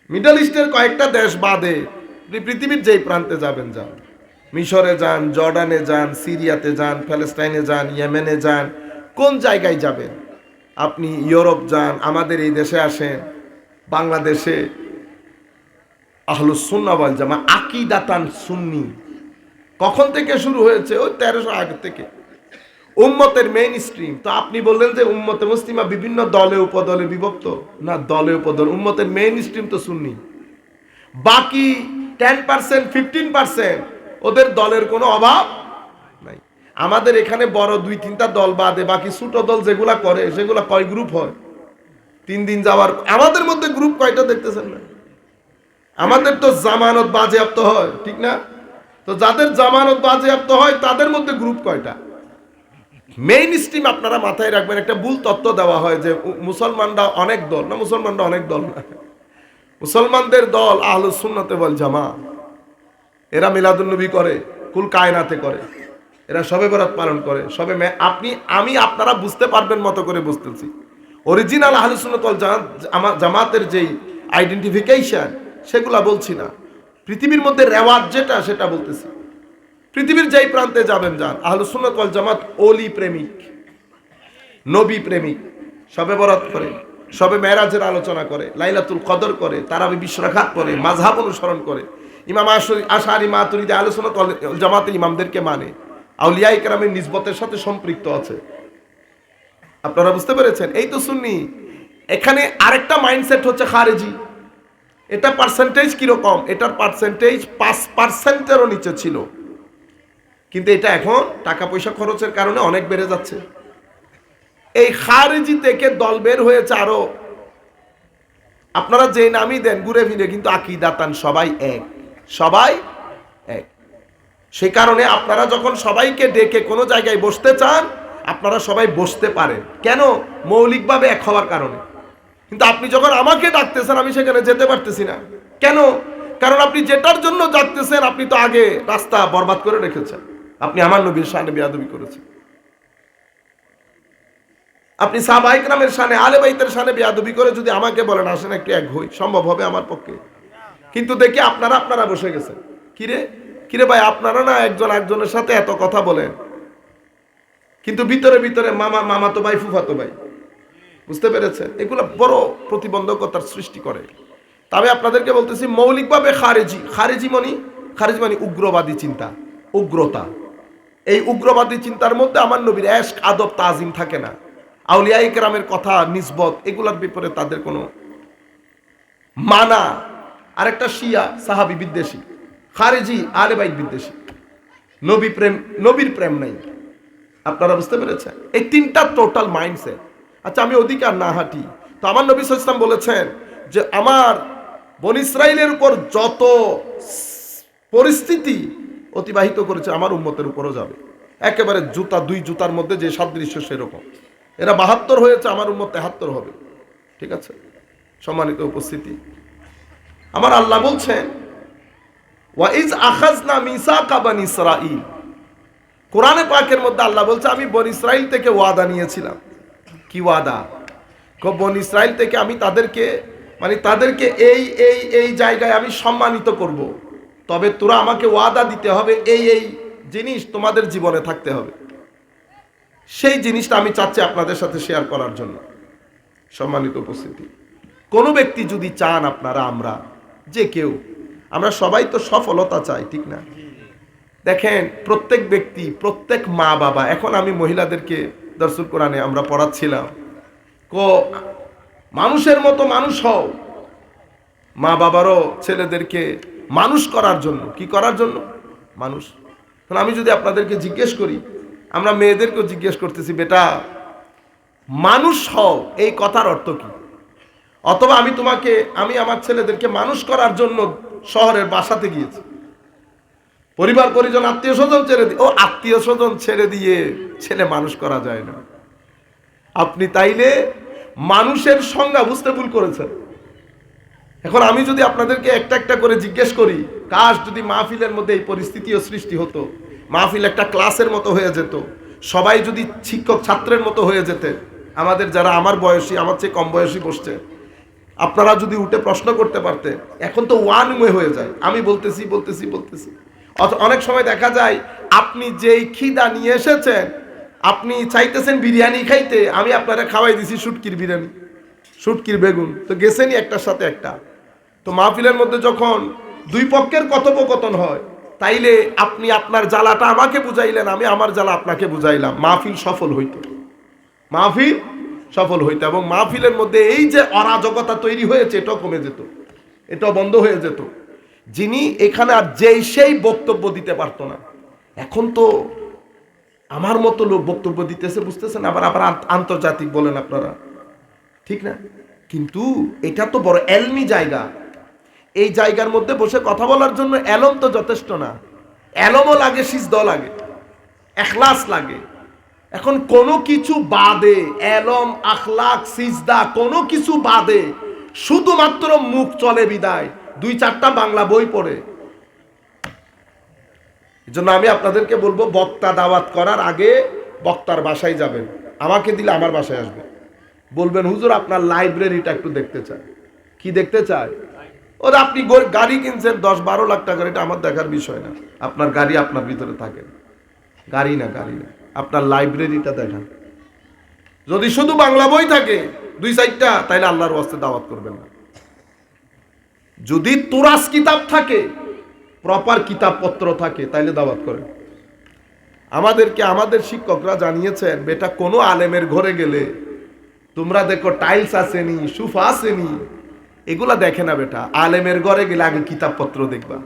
মিডল ইস্টের কয়েকটা দেশ বাদে পৃথিবীর যেই প্রান্তে যাবেন যান, মিশরে যান, জর্ডানে যান, সিরিয়াতে যান, প্যালেস্টাইনে যান, ইয়েমেনে যান, কোন জায়গায় যাবেন, আপনি ইউরোপ যান, আমাদের এই দেশে আসেন, বাংলাদেশে আহলুস সুন্নাহ ওয়াল জামাত আকীদাতান সুন্নি কখন থেকে শুরু হয়েছে? ওই 1300 আগে থেকে। উম্মতের মেইন স্ট্রিম। তো আপনি বললেন যে উম্মতে মুসলিমা বিভিন্ন দলে উপদলে বিভক্ত, না, দলে উপদল, উম্মতের মেইন স্ট্রিম তো সুন্নি। বাকি 10% 15% ওদের দলের কোনো অভাব নাই। আমাদের এখানে বড় 2-3টা দল বাদে বাকি ছোট দল যেগুলা করে সেগুলা কয় গ্রুপ হয়? 3 দিন যাওয়ার আমাদের মধ্যে গ্রুপ কয়টা দেখতেছেন না? আমাদের তো জামানত বাজেয়াপ্ত হয়, ঠিক না? তো যাদের জামানত বাজেয়াপ্ত হয় তাদের মধ্যে গ্রুপ কয়টা? মেইন স্ট্রিম আপনারা মাথায় রাখবেন। একটা ভুল তত্ত্ব দেওয়া হয় যে মুসলমানরা অনেক দল, না, মুসলমানরা অনেক দল না। মুসলমানদের দল আহলুস সুন্নাত ওয়াল জামাত। এরা মিলাদুন নবী করে, কুল কায়নাতে করে, এরা শবে বরাত পালন করে, আমি আপনারা বুঝতে পারবেন মতো করে বুঝতেছি। অরিজিনাল আহলুস সুন্নাত ওয়াল জামাতের যেই আইডেন্টিফিকেশন সেগুলা বলছি না, পৃথিবীর মধ্যে রেওয়াজ যেটা সেটা বলতেছি। পৃথিবীর যেই প্রান্তে যাবেন যান, আহলুস সুন্নাত ওয়াল জামাত ওলি প্রেমিক, নবী প্রেমিক, শবে বরাত করে, শবে মেরাজের আলোচনা করে, লাইলাতুল কদর করে, তারাবি 20 রাকাত করে, মাযহাব অনুসরণ করে, ইমাম আশআরী মাতুরিদি আহলুস সুন্নাত ওয়াল জামাতের ইমামদেরকে মানে, আউলিয়া ইকরামের নিসবতের সাথে সম্পৃক্ত আছে। আপনারা বুঝতে পেরেছেন? এই তো সুন্নি। এখানে আরেকটা মাইন্ডসেট হচ্ছে খারেজি। এটা পার্সেন্টেজ কিরকম? এটার পার্সেন্টেজ 5%-এরও নিচে ছিল, কিন্তু এটা এখন টাকা পয়সা খরচের কারণে অনেক বেড়ে যাচ্ছে। এই খারেজি থেকে দল বের হয়েছে আরো, আপনারা যে নামই দেন ঘুরে ফিরে, কিন্তু আকীদাতান সবাই এক, সবাই এক। সেই কারণে আপনারা যখন সবাইকে ডেকে কোনো জায়গায় বসতে চান, আপনারা সবাই বসতে পারেন। কেন? মৌলিকভাবে এক হওয়ার কারণে। কিন্তু আপনি যখন আমাকে ডাকতেছেন, আমি সেখানে যেতে পারতেছি না। কেন? কারণ আপনি যেটার জন্য ডাকতেছেন, আপনি তো আগে রাস্তা বরবাদ করে রেখেছেন। আপনি আমার নবীর শানে বেয়াদবি করেছেন, আপনি সাহাবায়ে কেরামের শানে, আলে বাইতের শানে বেয়াদবি করে যদি আমাকে বলেন আসেন একটু এক হই, সম্ভব হবে আমার পক্ষে? কিন্তু দেখি আপনারা বসে গেছেন। কিরে ভাই, আপনারা না একজন একজনের সাথে এত কথা বলেন, কিন্তু ভিতরে ভিতরে মামাতো ভাই, ফুফাতো ভাই। বুঝতে পেরেছেন? এগুলো বড় প্রতিবন্ধকতার সৃষ্টি করে। তবে আপনাদেরকে বলতেছি, মৌলিকভাবে খারেজি মানে উগ্রবাদী চিন্তা, উগ্রতা। এই উগ্রবাদী চিন্তার মধ্যে আমার নবীর এশক, আদব, তাজিম থাকে না। আউলিয়া ইকরামের কথা, নিসবত, এগুলোর ব্যাপারে তাদের কোনো মানা। আরেকটা শিয়া সাহাবী বিদ্বেষী, খারেজি আলে বাইত বিদ্বেষী, নবীর প্রেম নাই। আপনারা বুঝতে পেরেছেন? এই তিনটা টোটাল মাইন্ডসেট। আচ্ছা, আমি অধিকার না হাঁটি, তো আমার নবী সাল্লাল্লাহু আলাইহি ওয়াসাল্লাম বলেছেন যে আমার বনী ইসরাইলের উপর যত পরিস্থিতি অতিবাহিত করেছে আমার উম্মতের উপরও যাবে। একেবারে দুই জুতার মধ্যে যে সাদৃশ্য সেরকম। এরা 72 হয়েছে, আমার উম্মত 73 হবে। ঠিক আছে? সম্মানিত উপস্থিতি, আমার আল্লাহ বলছেন ওয়াইজ আখাযনা মিসাকা বনী ইসরাঈল। কোরআনে পাকের মধ্যে আল্লাহ বলছে আমি বনী ইসরাইল থেকে ওয়াদা নিয়েছিলাম। কি ওয়াদা? বনী ইসরাইল থেকে আমি তাদেরকে এই জায়গায় আমি সম্মানিত করব, তবে তোরা আমাকে ওয়াদা দিতে হবে এই জিনিস তোমাদের জীবনে থাকতে হবে। সেই জিনিসটা আমি চাচ্ছি আপনাদের সাথে শেয়ার করার জন্য। সম্মানিত উপস্থিতি, কোনো ব্যক্তি যদি চান, আপনারা, আমরা, যে কেউ, আমরা সবাই তো সফলতা চাই, ঠিক না? দেখেন, প্রত্যেক ব্যক্তি, প্রত্যেক মা বাবা, এখন আমি মহিলাদেরকে দরসুল কোরআনে আমরা পড়াচ্ছিলাম, মানুষের মতো মানুষ হও। মা বাবারও ছেলেদেরকে মানুষ করার জন্য, কি করার জন্য? মানুষ। আমি যদি আপনাদেরকে জিজ্ঞেস করি, আমরা মেয়েদেরকেও জিজ্ঞেস করতেছি, বেটা মানুষ হও, এই কথার অর্থ কি? অথবা আমি আমার ছেলেদেরকে মানুষ করার জন্য শহরের বাসাতে গিয়েছি, পরিবার পরিজন আত্মীয় স্বজন ছেড়ে দিয়ে ছেলে মানুষ করা যায় না। আপনি তাইলে মানুষের সংজ্ঞা বুঝতে ভুল করেছেন। এখন আমি যদি আপনাদেরকে একটা একটা করে জিজ্ঞেস করি, কাশ যদি মাহফিলের মধ্যে এই পরিস্থিতিও সৃষ্টি হতো, মাহফিল একটা ক্লাসের মতো হয়ে যেত, সবাই যদি শিক্ষক ছাত্রের মতো হয়ে যেতে, আমাদের যারা আমার বয়সী, আমার চেয়ে কম বয়সী বসছে, আপনারা যদি উঠে প্রশ্ন করতে পারতেন। এখন তো ওয়ান ওয়ে হয়ে যায়, আমি বলতেছি বলতেছি বলতেছি। অনেক সময় দেখা যায় আপনি যেই খিদা নিয়ে এসেছেন, আপনি চাইতেছেন বিরিয়ানি খাইতে, আমি আপনারা খাওয়াই দিছি শুটকির বিরিয়ানি, শুটকির বেগুন, তো গেছেনই একটার সাথে একটা। তো মাহফিলের মধ্যে যখন দুই পক্ষের কথোপকথন হয়, তাইলে আপনি আপনার জ্বালাটা আমাকে বুঝাইলেন, আমি আমার জ্বালা আপনাকে বুঝাইলাম, মাহফিল সফল হইত, মাহফিল সফল হইত। এবং মাহফিলের মধ্যে এই যে অরাজকতা তৈরি হয়েছে, এটাও কমে যেত, এটাও বন্ধ হয়ে যেত। যিনি এখানে আর যেই সেই বক্তব্য দিতে পারতো না, এখন তো আমার মতো লোক বক্তব্য দিতেছে, বুঝতেছেন, আবার আবার আন্তর্জাতিক বলেন আপনারা, ঠিক না? কিন্তু এটা তো বড় এলমি জায়গা, এই জায়গার মধ্যে বসে কথা বলার জন্য এলম তো যথেষ্ট না, এলমও লাগে, সিজদাও লাগে, ইখলাস লাগে। এখন কোনো কিছু বাদে, এলম, আখলাক, সিজদা কোনো কিছু বাদে শুধুমাত্র মুখ চলে বিদায়, 2-4টা বাংলা বই পড়ে। এজন্য আমি আপনাদেরকে বলবো, বক্তা দাওয়াত করার আগে বক্তার বাসায় যাবেন, আমাকে দিলে আমার বাসায় আসবে, বলবেন হুজুর আপনার লাইব্রেরিটা একটু দেখতে চাই। কি দেখতে চায়? ওরা আপনি গাড়ি কিনছেন 10-12 লাখ টাকার, এটা আমার দেখার বিষয় না, আপনার গাড়ি আপনার ভিতরে থাকে, গাড়ি না, গাড়ি না, আপনার লাইব্রেরিটা দেখান। যদি শুধু বাংলা বই থাকে 2-4টা, তাইলে আল্লাহর ওয়াস্তে দাওয়াত করবেন না। যদি তুরাস কিতাব থাকে, প্রপার কিতাবপত্র থাকে, তাইলে দাওয়াত করেন। আমাদেরকে আমাদের শিক্ষকরা জানিয়েছেন, বেটা কোনো আলেমের ঘরে গেলে তোমরা দেখো টাইলস আসেনি, সুফা আসেনি, এগুলা দেখে না বেটা, আলেমের ঘরে গেলে আগে কিতাবপত্র দেখবা।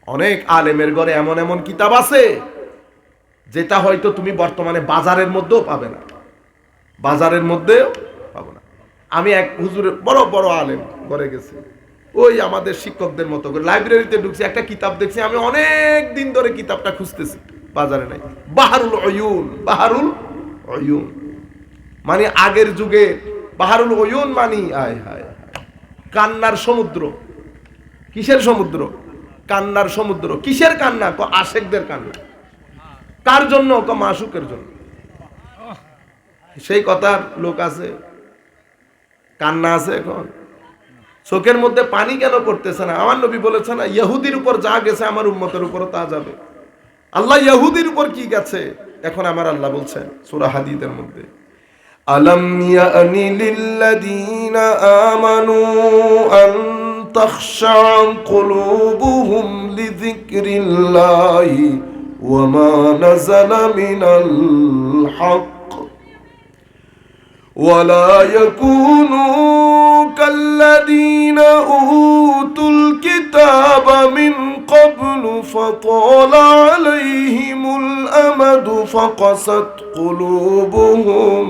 অনেক আলেমের ঘরে এমন এমন কিতাব আছে যেটা হয়তো তুমি বর্তমানে বাজারের মধ্যেও পাবে না, বাজারের মধ্যেও পাবো না। আমি এক হুজুরের বড় বড় আলেম ঘরে গেছি, ওই আমাদের শিক্ষকদের মতো করে লাইব্রেরিতে ঢুকছি, একটা কিতাব দেখছি, আমি অনেক দিন ধরে কিতাবটা খুঁজতেছি, বাজারে নাই। বাহারুল অয়ুন, বাহারুল অয়ুন মানে আগের যুগে বাহারুল অয়ুন মানি আয় হায় কান্নার সমুদ্র। কিসের সমুদ্র? কান্নার সমুদ্র। কিসের কান্না? আশেকদের কান্না। কার জন্য? মাসুকের জন্য। সেই কথার লোক আছে, কান্না আছে। এখন চোখের মধ্যে পানি কেন করতেছে না? আমার নবী বলেছে না, ইহুদির উপর যা গেছে আমার উম্মতের উপরও তা যাবে। আল্লাহ ইহুদির উপর কি গেছে, এখন আমার আল্লাহ বলছেন সূরা হাদীদের মধ্যে, আলাম ইয়ানি লিল্লাযীনা আমানু আন তাখশা কুলুবুহুম লিযিকরিল্লাহি ওয়া মা নাযালা মিনাল হক ولا يكونوا كالذين أوتوا الكتاب من قبل فطال عليهم الأمد فقست قلوبهم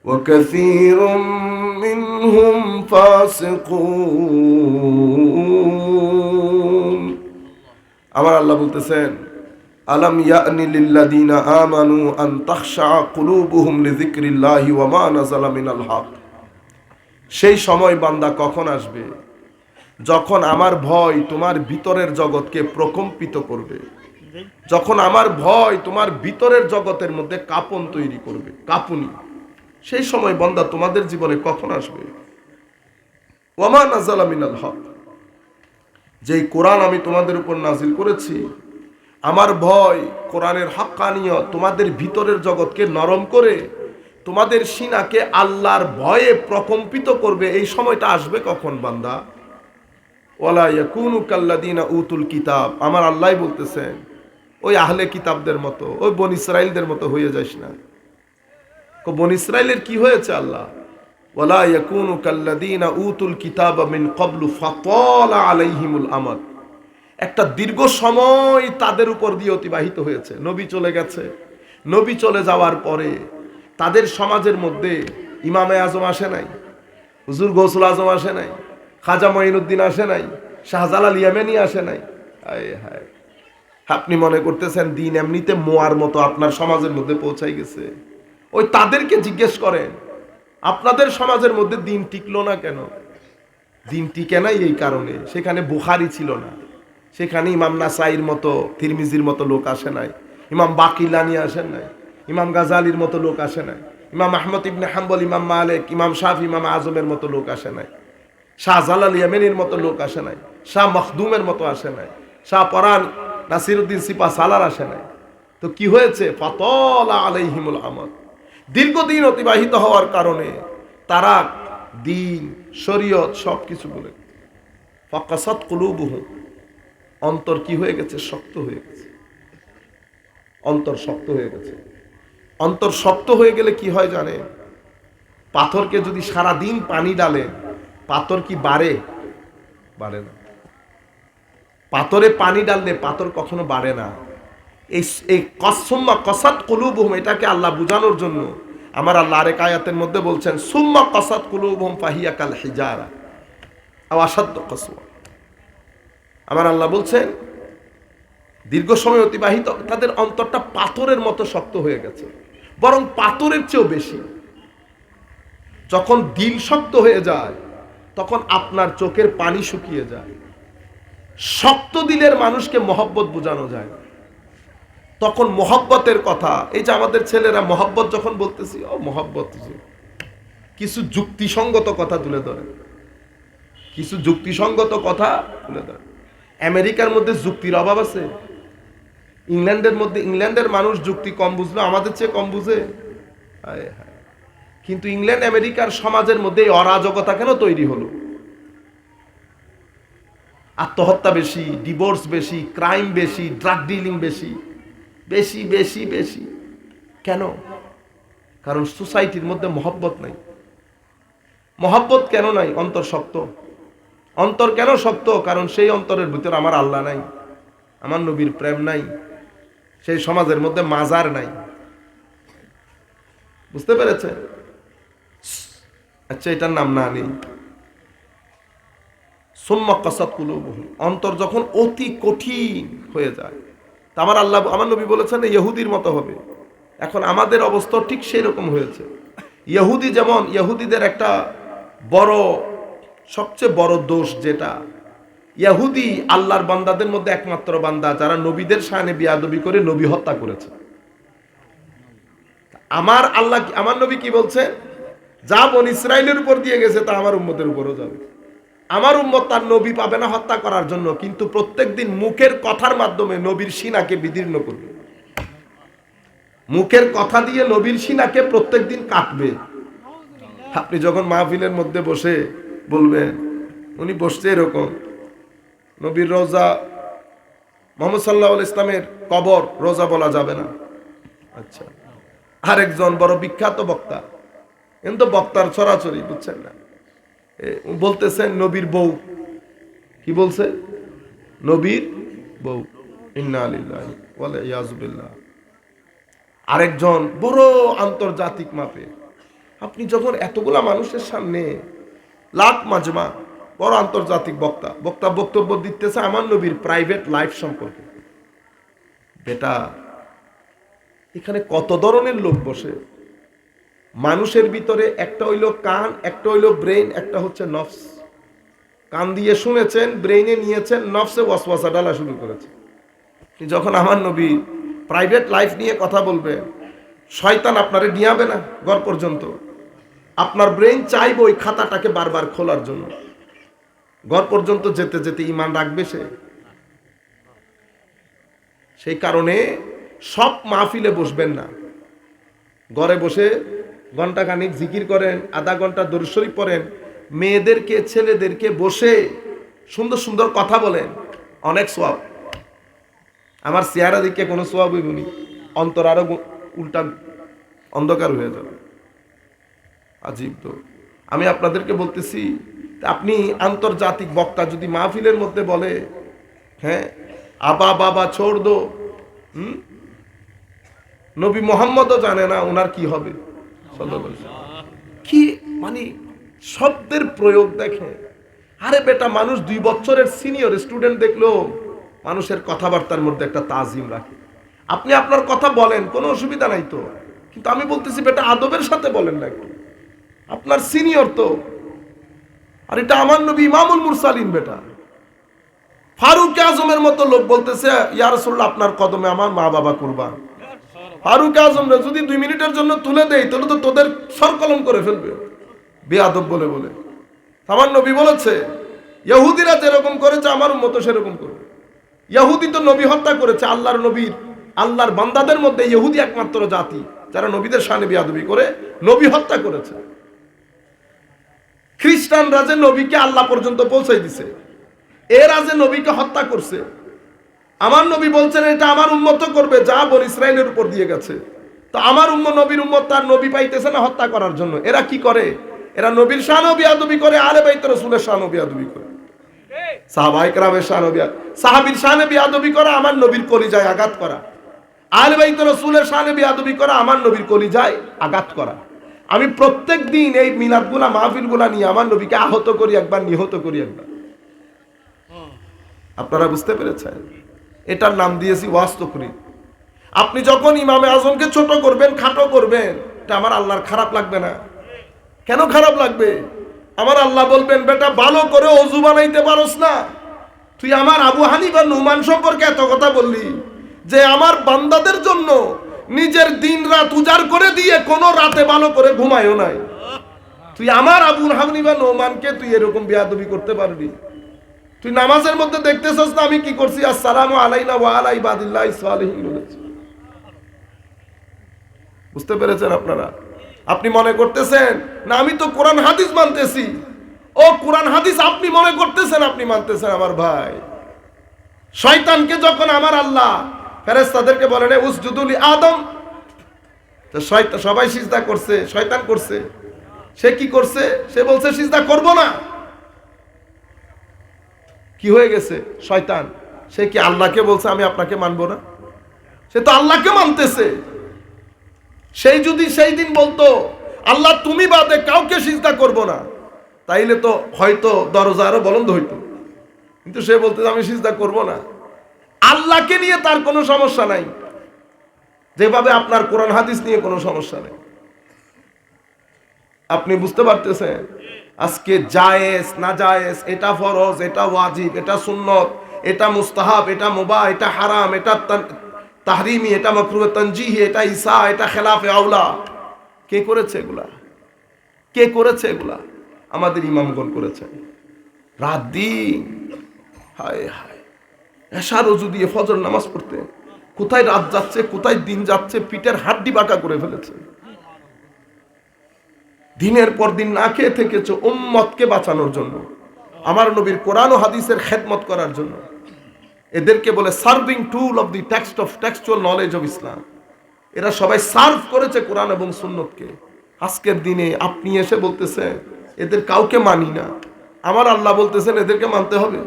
وكثير منهم فاسقون। আমার আল্লাহ বলতেছেন, আলাম ইয়ানি লিল্লাযীনা আমানু আন তাখশা কুলুবুহুম লিযিকরিল্লাহি ওয়া মা নাযালা মিনাল হক। সেই সময় বান্দা কখন আসবে যখন আমার ভয় তোমার ভিতরের জগৎকে প্রকম্পিত করবে, যখন আমার ভয় তোমার ভিতরের জগতের মধ্যে কাঁপন তৈরি করবে, কাঁপুনি। সেই সময় বান্দা তোমাদের জীবনে কখন আসবে? ওয়া মা নাযালা মিনাল হক, যেই কোরআন আমি তোমাদের উপর নাজিল করেছি, আমার ভয় কোরআনের হক্কানিয়ত তোমাদের ভিতরের জগৎকে নরম করে তোমাদের সিনাকে আল্লাহর ভয়ে প্রকম্পিত করবে। এই সময়টা আসবে কখন বান্দা? ওয়ালা ইয়াকুনু কাল্লাযীনা উতুল কিতাব, আমার আল্লাহ বলতেছেন ওই আহলে কিতাবদের মতো, ওই বনী ইসরাইলদের মতো হয়ে যাস না। বনী ইসরাইলের কি হয়েছে? আল্লাহ ওয়ালা ইয়াকুনু কাল্লাযীনা উতুল কিতাবা মিন ক্বাবলু ফাতালা আলাইহিমুল আমাদ, একটা দীর্ঘ সময় তাদের উপর দিয়ে অতিবাহিত হয়েছে, নবী চলে গেছে। নবী চলে যাওয়ার পরে তাদের সমাজের মধ্যে ইমামে আজম আসে নাই, হুজুর গৌসুল আজম আসে নাই, খাজা মঈনুদ্দিন আসে নাই, শাহজালাল ইয়ামানি আসে নাই। হায় হায়, আপনি মনে করতেছেন দিন এমনিতে মোয়ার মতো আপনার সমাজের মধ্যে পৌঁছাই গেছে? ওই তাদেরকে জিজ্ঞেস করেন, আপনাদের সমাজের মধ্যে দিন টিকলো না কেন? দিন টিকে নাই এই কারণে সেখানে বুখারী ছিল না, সেখানে ইমাম নাসাইর মতো, তিরমিজির মতো লোক আসে নাই, ইমাম বাকিলানি আসেন নাই, ইমাম গাজালির মতো লোক আসে নাই, ইমাম আহমদ ইবনে হাম্বল, ইমাম মালিক, ইমাম শাফি, ইমাম আজমের মতো লোক আসে নাই, শাহ জালাল ইয়ামানির মতো লোক আসে নাই, শাহ মখদুমের মতো আসে নাই, শাহ পরান নাসিরউদ্দিন সিপা সালার আসে নাই। তো কি হয়েছে? ফাতালা আলাইহিমুল আমাদ, দীর্ঘদিন অতিবাহিত হওয়ার কারণে তারা দিন শরীয়ত সবকিছু বলে ফাকাসাত কুলুবুহুম, অন্তর কি হয়ে গেছে? শক্ত হয়ে গেছে। অন্তর শক্ত হয়ে গেছে। অন্তর শক্ত হয়ে গেলে কি হয় জানে? পাথরকে যদি সারা দিন পানি ডালে, পাথর কি বাড়ে? বাড়ে না। পাথরে পানি ডাললে পাথর কখনো বাড়ে না। এই কসমা কসাত কুলুবুহুম, এটাকে আল্লাহ বুঝানোর জন্য আমার আল্লাহ আরেক আয়াতের মধ্যে বলছেন সুম্মা কসাত কুলুবুহুম ফাহিয়া কাল হিজারা আও আশাদ্দু কসওয়া। আমার আল্লাহ বলছেন দীর্ঘ সময় অতিবাহিত তাদের অন্তরটা পাথরের মতো শক্ত হয়ে গেছে, বরং পাথরের চেয়েও বেশি। যখন দিল শক্ত হয়ে যায় তখন আপনার চোখের পানি শুকিয়ে যায়। শক্ত দিলের মানুষকে মহব্বত বোঝানো যায়, তখন মহব্বতের কথা, এই যে আমাদের ছেলেরা মহব্বত যখন বলতেছি, ও মহব্বত, কিছু যুক্তিসঙ্গত কথা তুলে ধরে, কিছু যুক্তিসঙ্গত কথা তুলে ধরে। আমেরিকার মধ্যে যুক্তির অভাব আছে? ইংল্যান্ডের মধ্যে, ইংল্যান্ডের মানুষ যুক্তি কম বুঝলো, আমাদের চেয়ে কম বুঝে। কিন্তু ইংল্যান্ড আমেরিকার সমাজের মধ্যে অরাজকতা কেন তৈরি হলো? আত্মহত্যা বেশি, ডিভোর্স বেশি, ক্রাইম বেশি, ড্রাগ ডিলিং বেশি, বেশি বেশি বেশি। কেন? কারণ সোসাইটির মধ্যে মহব্বত নাই। মহব্বত কেন নাই? অন্তর শক্ত। অন্তর কেন শক্ত? কারণ সেই অন্তরের ভিতর আমার আল্লাহ নাই, আমার নবীর প্রেম নাই, সেই সমাজের মধ্যে মাজার নাই। বুঝতে পেরেছে? আচ্ছা, এটার নাম না নেই। সুম্মা কাসাত কুলুবুহুম, অন্তর যখন অতি কঠিন হয়ে যায়, তা আমার আল্লাহ, আমার নবী বলেছেন ইহুদির মতো হবে। এখন আমাদের অবস্থা ঠিক সেই রকম হয়েছে। ইহুদি যেমন, ইহুদিদের একটা বড়, সবচেয়ে বড় দোষ যেটা, ইহুদি আল্লাহর বান্দাদের মধ্যে একমাত্র বান্দা যারা নবীদের শানে বিয়াদবি করে নবী হত্যা করেছে। আমার আল্লাহ, আমার নবী কি বলছে? যা বনি ইসরাইলের উপর দিয়ে গেছে তা আমার উম্মতের উপরও যাবে। আমার উম্মত তার নবী পাবে না হত্যা করার জন্য, কিন্তু প্রত্যেকদিন মুখের কথার মাধ্যমে নবীর সিনাকে বিদীর্ণ করবে। মুখের কথা দিয়ে নবীর সিনাকে প্রত্যেকদিন কাটবে। আপনি যখন মাহফিলের মধ্যে বসে বলবেন, উনি বসছে এরকম, নবীর রোজা, মুহাম্মদ সাল্লাল্লাহু আলাইহি ইসলামের কবর রোজা বলা যাবে না। আচ্ছা, আরেকজন বড় বিখ্যাত বক্তা, কিন্তু বক্তার ছড়াছড়ি, বুঝছেন না, বলতেছেন নবীর বউ, কি বলছে? নবীর বউ। ইন্না লিল্লাহি ওয়া ইয়্যাযু বিল্লাহ। আরেকজন বড় আন্তর্জাতিক মাপে, আপনি যখন এতগুলা মানুষের সামনে লাখ মাজমা, বড় আন্তর্জাতিক বক্তা বক্তব্য দিতেছে আমার নবীর প্রাইভেট লাইফ সম্পর্কে। বেটা, এখানে কত ধরনের লোক বসে। মানুষের ভিতরে একটা হইলো কান, একটা হইলো ব্রেইন, একটা হচ্ছে নফস। কান দিয়ে শুনেছেন, ব্রেইনে নিয়েছেন, নফসে ওয়াসওয়াসা ডালা শুরু করেছে। যখন আমার নবী প্রাইভেট লাইফ নিয়ে কথা বলবে, শয়তান আপনারে নিয়াবে না ঘর পর্যন্ত। আপনার ব্রেইন চাইবে ওই খাতাটাকে বারবার খোলার জন্য। ঘর পর্যন্ত যেতে যেতে ঈমান রাখবে সে। সেই কারণে সব মাহফিলে বসবেন না। ঘরে বসে ঘন্টাখানিক জিকির করেন, আধা ঘন্টা দরুদ শরীফ পড়েন, মেয়েদেরকে ছেলেদেরকে বসে সুন্দর সুন্দর কথা বলেন, অনেক সওয়াব। আমার চেহারা দিকে কোনো সওয়াব হইবনি, অন্তর আরো উল্টা অন্ধকার হয়ে যাবে। আজীব। তো আমি আপনাদেরকে বলতেছি, আপনি আন্তর্জাতিক বক্তা যদি মাহফিলের মধ্যে বলে, হ্যাঁ আবা বাবা ছোড় দো, নবী মোহাম্মদও জানে না ওনার কি হবে, কি মানে শব্দের প্রয়োগ দেখে। আরে বেটা, মানুষ 2 বছরের সিনিয়র স্টুডেন্ট দেখলেও মানুষের কথাবার্তার মধ্যে একটা তাজিম রাখে। আপনি আপনার কথা বলেন, কোনো অসুবিধা নাই তো, কিন্তু আমি বলতেছি বেটা আদবের সাথে বলেন না একটু, আপনার সিনিয়র তো। আর এটা আমার নবী ইমামুল মুরসালিন, বেটা ফারুক আজমের মতো লোক বলতেছে ইয়া রাসূলুল্লাহ আপনার কদমে আমার মা বাবা কুরবান। ফারুক আজমরা যদি 2 মিনিটের জন্য তুলে দেই তাহলে তো তোদের সরকলম করে ফেলবে, বেয়াদব বলে বলে। আমার নবী বলেছে ইহুদিরা যেরকম করেছে আমার উম্মত সেরকম করবে। ইহুদি তো নবী হত্যা করেছে, আল্লাহর নবীর আল্লাহর বান্দাদের মধ্যে ইহুদি একমাত্র জাতি যারা নবীদের শানে বেয়াদবি করে নবী হত্যা করেছে। খ্রিস্টানরা যে নবীকে আল্লাহ পর্যন্ত পৌঁছাই দিছে, এরা যে নবীকে হত্যা করছে, আমার নবী বলছেন এটা আমার উম্মত করবে যা বনি ইসরাইলের উপর দিয়ে গেছে। তো আমার নবীর উম্মত তার নবী পাইতেছে না হত্যা করার জন্য, এরা কি করে? এরা নবীর শানও বিয়াদবি করে, আলে বাইত রাসূলের শানও বিয়াদবি করে, সাহাবায়ে কেরামের শানও সাহাবীর শানে বিয়াদবি করা, আমার নবীর কলিজায় আঘাত করা। আলে বাইত রাসূলের শানে বিয়াদবি করা, আমার নবীর কলিজায় আঘাত করা। আমি প্রত্যেক দিন এই মিলাদগুলা মাহফিলগুলা নিয়ে আমার নবীকে আহত করি একবার, নিহত করি একবার। আপনারা বুঝতে পেরেছেন? এটার নাম দিয়েছি ওয়াজ তাকরীর। আপনি যখন ইমামে আজমকে ছোট করবেন, খাটো করবেন, এটা আমার আল্লাহর খারাপ লাগবে না? কেন খারাপ লাগবে? আমার আল্লাহ বলবেন বেটা ভালো করে ওযু বানাইতে পারোস না, তুই আমার আবু হানিফা নুমান সম্পর্কে এত কথা বললি যে আমার বান্দাদের জন্য নিজের দিন রাত উজাড় করে দিয়ে কোনো রাতে ভালো করে ঘুমায়ও নাই, তুই আমার আবু হানিফা নুমানকে তুই এরকম বেয়াদবি করতে পারবি? তুই নামাজের মধ্যে দেখতেছস না আমি কি করছি? আসসালামু আলাইনা ওয়া আলা ইবাদিল্লাহিস সালিহিন বলেছি। বুঝতে পেরেছেন আপনারা? আপনি মনে করতেছেন না আমি তো কোরআন হাদিস মানতেছি। ও কোরআন হাদিস আপনি মনে করতেছেন আপনি মানতেছেন আমার ভাই। শয়তানকে যখন আমার আল্লাহ ফেরেশতাদেরকে বলেন উসজুদু লি আদম, তো শয়তান সবাই সিজদা করছে, শয়তান করছে। সে কি করছে? সে বলছে সিজদা করব না। কি হয়ে গেছে? শয়তান। সে কি আল্লাহকে বলছে আমি আপনাকে মানবো না? সে তো আল্লাহকে মানতেছে। সেই যদি সেই দিন বলতো আল্লাহ তুমি বাদে কাউকে সিজদা করব না, তাইলে তো হয়তো দরজা আরো বন্ধ হইতো। কিন্তু সে বলতে আমি সিজদা করব না। আল্লাহকে নিয়ে তার কোনো সমস্যা নাই, যেভাবে আপনার কোরআন হাদিস নিয়ে কোনো সমস্যা নেই। আপনি বুঝতে পারতেছেন? আজকে জায়েজ না জায়েজ, এটা ফরজ, এটা ওয়াজিব, এটা সুন্নত, এটা মুস্তাহাব, এটা মুবাহ, এটা হারাম, এটা তাহরিমি, এটা মাকরুহ তানজিহি, এটা ইসা, এটা খেলাফে আউলা, কে করেছে এগুলা? কে করেছে এগুলা? আমাদের ইমামগণ করেছে। রাত দিন হায় হায় এশার ওযু দিয়ে ফজর নামাজ পড়তে কোথায় রাত যাচ্ছে, কোথায় দিন যাচ্ছে, পিঠের হাড্ডি বাঁকা করে ফেলেছে। দিনের পর দিন না খেয়ে থেকেছে উম্মতকে বাঁচানোর জন্য, আমার নবীর কোরআন ও হাদিসের খেদমত করার জন্য। এদেরকে বলে serving tool of the text of textual knowledge of Islam. এরা সবাই সার্ভ করেছে কোরআন এবং সুন্নতকে। আজকের দিনে আপনি এসে বলতেছেন এদের কাউকে মানি না। আমার আল্লাহ বলতেছেন এদেরকে মানতে হবে।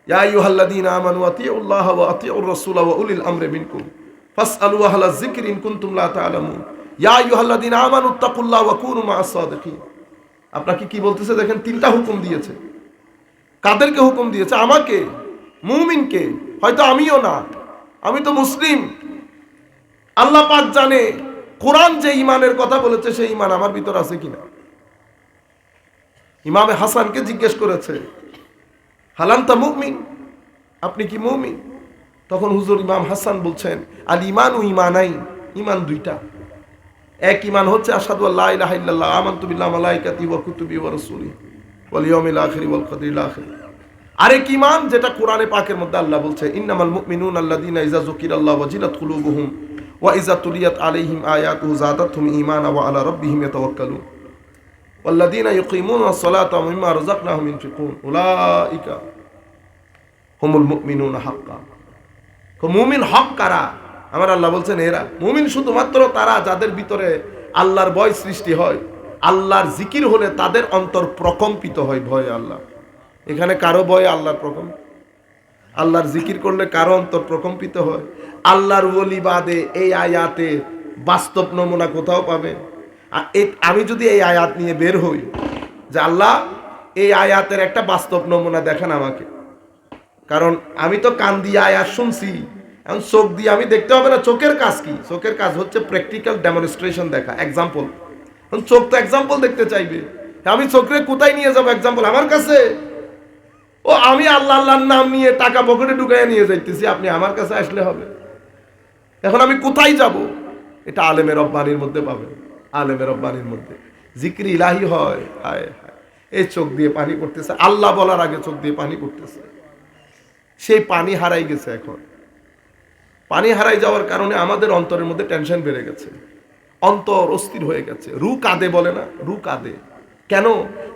ইয়া আইয়ুহাল্লাযীনা আমানু আতিউল্লাহ ওয়া আতিউর রাসূলা ওয়া উলিল আমরি মিনকুম ফাসআলু আহলা যিকরি ইন কুনতুম লা তা'লামুন ইয়া আইয়ুহাল্লাযীনা আমানু তাকুল্লাহ ওয়া কুনু মা'আস সাদিকিন। আপনাকে কি বলতেছে দেখেন, তিনটা হুকুম দিয়েছে। কাদেরকে হুকুম দিয়েছে? আমাকে, মুমিনকে। হয়তো আমিও না, আমি তো মুসলিম। আল্লাহ পাক জানে কোরআন যে ইমানের কথা বলেছে সেই ইমান আমার ভিতর আছে কিনা। ইমামে হাসানকে জিজ্ঞেস করেছে হালান্তা মুমিন, আপনি কি মুমিন? তখন হুজুর ইমাম হাসান বলছেন আল ইমানু ঈমানাইন, ইমান দুইটা। এক ইমান হচ্ছে আশহাদু আল্লা ইলাহা ইল্লাল্লাহ আমানতু বিল্লাহি ওয়া মালাইকাতিহি ওয়া কুতুবিহি ওয়া রাসূলিহি ওয়াল ইয়াউমিল আখির ওয়াল কদরিল আখির। আরেক ইমান যেটা কোরআনে পাকের মধ্যে আল্লাহ বলছে ইন্নামাল মুমিনুনা আল্লাযীনা ইযা যুকিরাল্লাহু ওয়াজিলাত কুলুবুহুম ওয়া ইযা তুলিয়াত আলাইহিম আয়াতুহু যাদাতহুম ঈমানা ওয়া আলা রাব্বিহিম ইয়াতাওয়াক্কালুন ওয়াল্লাযীনা ইউকিমুনাস সালাতা ওয়া মিম্মা রাযাকনাহুম ইউনফিকুন উলাইকা হুমুল মুমিনুনা হাক্কান। মুমিন হক কারা? আমার আল্লাহ বলছেন এরা। মুমিন শুধুমাত্র তারা যাদের ভিতরে আল্লাহর ভয় সৃষ্টি হয়, আল্লাহর জিকির হলে তাদের অন্তর প্রকম্পিত হয় ভয়ে আল্লাহ। এখানে কারো ভয়ে আল্লাহর আল্লাহর জিকির করলে কারো অন্তর প্রকম্পিত হয়? আল্লাহর ওলি বাদে এই আয়াতে বাস্তব নমুনা কোথাও পাবে? আমি যদি এই আয়াত নিয়ে বের হই যে আল্লাহ এই আয়াতের একটা বাস্তব নমুনা দেখান আমাকে, কারণ আমি তো কান দিয়ে আয়াত শুনছি, এখন চোখ দিয়ে আমি দেখতে হবে না। চোখের কাজ কি? চোখের কাজ হচ্ছে প্র্যাকটিক্যাল ডেমনস্ট্রেশন দেখা, এক্সাম্পল। চোখ তো এক্সাম্পল দেখতে চাইবে। আমি চোখে কোথায় নিয়ে যাবো এক্সাম্পল? আমার কাছে? ও আমি আল্লাহ আল্লাহর নাম নিয়ে টাকা পকেটে ঢুকাইয়া নিয়ে যাইতেছি, আপনি আমার কাছে আসলে হবে? এখন আমি কোথায় যাব? এটা আলেমে রব্বানির মধ্যে পাবেন, আলেমে রব্বানির মধ্যে জিক্রি ইলাহি হয়। হায় হায়, এই চোখ দিয়ে পানি পড়তেছে, আল্লাহ বলার আগে চোখ দিয়ে পানি পড়তেছে। সেই পানি হারাই গেছে। এখন পানি হারাই যাওয়ার কারণে আমাদের অন্তরের মধ্যে টেনশন বেড়ে গেছে, অন্তর অস্থির হয়ে গেছে, রু কাঁদে বলে না, রু কাঁদে। কেন?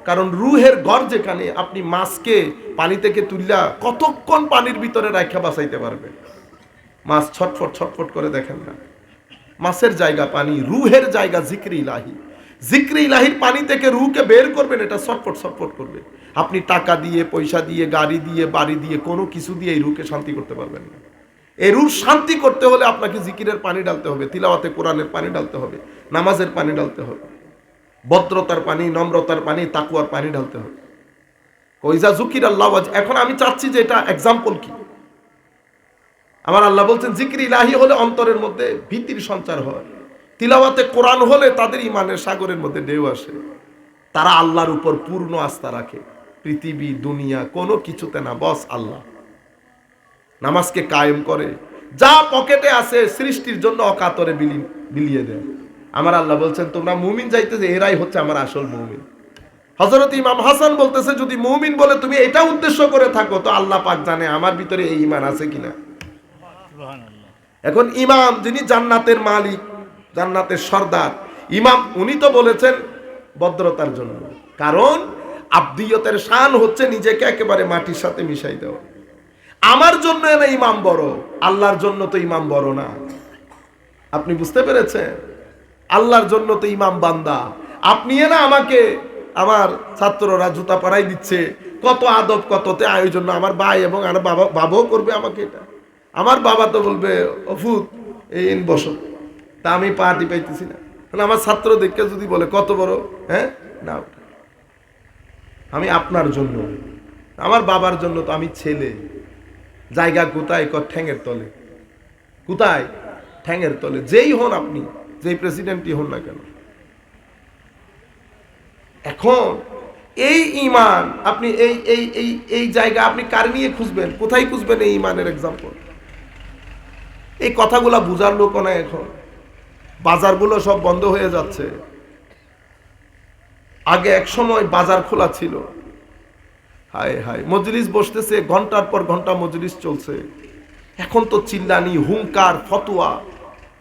কারণ রুহের ঘর যেখানে, আপনি মাছকে পানি থেকে তুললা কতক্ষণ পানির ভিতরে রাখা বাঁচাইতে পারবে? মাছ ছটফট ছটফট করে, দেখেন না? মাছের জায়গা পানি, রুহের জায়গা জিক্রি ইলাহি। জিক্রি ইলাহির পানি থেকে রুহকে বের করবেন, এটা ছটফট ছটফট করবে। আপনি টাকা দিয়ে, পয়সা দিয়ে, গাড়ি দিয়ে, বাড়ি দিয়ে, কোনো কিছু দিয়ে এই রুহকে শান্তি করতে পারবেন না। এই রুহ শান্তি করতে হলে আপনাকে জিকিরের পানি ডালতে হবে, তিলাওয়াতে কোরআনের পানি ডালতে হবে, নামাজের পানি ডালতে হবে, ভদ্রতার পানি, নম্রতার পানি, তাকওয়ার পানি ঢালতে হবে। কইজা যুকির আল্লাহ। এখন আমি চাচ্ছি যে এটা এক্সাম্পল কি? আমার আল্লাহ বলছেন জিকির ইলাহি হলে অন্তরের মধ্যে ভীতির সঞ্চার হয়, তিলাওয়াতে কোরআন হলে তাদের ইমানের সাগরের মধ্যে ঢেউ আসে, তারা আল্লাহর উপর পূর্ণ আস্থা রাখে, পৃথিবী দুনিয়া কোনো কিছুতে না, বস আল্লাহ। নামাজকে কায়েম করে, যা পকেটে আছে সৃষ্টির জন্য অকাতরে বিলিয়ে দেয়। আমার আল্লাহ বলছেন তোমরা মুমিন যাইতেছে, এরাই হচ্ছে আমার আসল মুমিন। হযরত ইমাম হাসান বলতেছে যদি মুমিন বলে তুমি এটা উদ্দেশ্য করে থাকো, তো আল্লাহ পাক জানে আমার ভিতরে এই ঈমান আছে কিনা। এখন ইমাম যিনি জান্নাতের মালিক, জান্নাতের সর্দার, ইমাম উনি তো বলেছেন ভদ্রতার জন্য, কারণ আব্দিয়তের শান হচ্ছে নিজেকে একেবারে মাটির সাথে মিশাই দেওয়া। আমার জন্য না ইমাম বড়, আল্লাহর জন্য তো ইমাম বড় না। আপনি বুঝতে পেরেছেন? আল্লাহর জন্য তো ইমাম বান্দা। আপনি না আমাকে, আমার ছাত্ররা জুতা পরাই দিচ্ছে, কত আদব কততে আয়োজন, আমার ভাই এবং আমার বাবাও করবে আমাকে এটা। আমার বাবা তো বলবে অফুত এই বসো, তা আমি পার্টি পাইতেছি না। আমার ছাত্র দেখে যদি বলে কত বড়, হ্যাঁ না, আমি আপনার জন্য, আমার বাবার জন্য তো আমি ছেলে। জায়গা কোথায়? ঠ্যাঙের তলে। কোথায়? ঠ্যাঙের তলে। যেই হন আপনি, যেই প্রেসিডেন্টই হন না কেন। এখন এই ঈমান আপনি এই এই এই এই জায়গা আপনি কার নিয়ে খুঁজবেন? কোথায় খুঁজবেন এই ঈমানের এক্সাম্পল? এই কথাগুলা বুঝার লোক না। এখন বাজারগুলো সব বন্ধ হয়ে যাচ্ছে। আগে এক সময় বাজার খোলা ছিল, হায় হায়, মজলিস বসতেছে, ঘন্টার পর ঘন্টা মজলিস চলছে। এখন তো চিল্লানি, হুঙ্কার, ফতোয়া,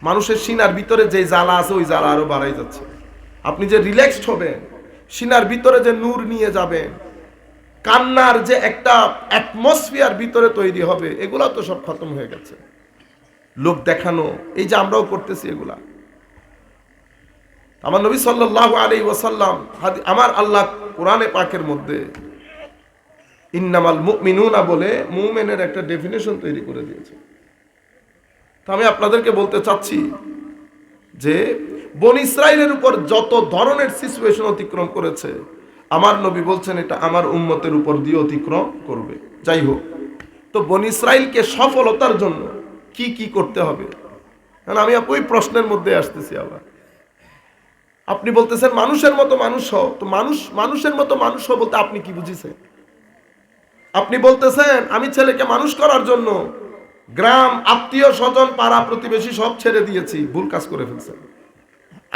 মানুষের সিনার ভিতরে যে জ্বালা আছে ওই জ্বালা আরো বাড়াই যাচ্ছে। আপনি যে রিল্যাক্সড হবেন, সিনার ভিতরে যে নূর নিয়ে যাবেন, কান্নার যে একটা অ্যাটমসফিয়ার ভিতরে তৈরি হবে, এগুলা তো সব খতম হয়ে গেছে। লোক দেখানো, এই যে আমরাও করতেছি এগুলা। আমার নবী সাল্লাল্লাহু আলাইহি ওয়াসাল্লাম, আমার আল্লাহ কোরআনে পাকের মধ্যে ইন্নামাল মুমিনুনা বলে মুমিনের একটা ডেফিনেশন তৈরি করে দিয়েছে। তো আমি আপনাদেরকে বলতে চাচ্ছি যে বনী ইসরাইলের উপর যত ধরনের সিচুয়েশন অতিক্রম করেছে, আমার নবী বলছেন এটা আমার উম্মতের উপর দিয়ে অতিক্রম করবে। যাই হোক, তো বনী ইসরাইলকে সফলতার জন্য কি কি করতে হবে? কারণ আমি ওই প্রশ্নের মধ্যে আসতেছি। আবার আপনি বলতেছেন মানুষের মতো মানুষ হও, তো মানুষের মতো মানুষ হও বলতে আপনি কি বুঝিছেন? আপনি বলতেছেন আমি ছেলেকে মানুষ করার জন্য গ্রাম, আত্মীয় স্বজন, পাড়া প্রতিবেশী সব ছেড়ে দিয়েছি। ভুল কাজ করে ফেলছেন।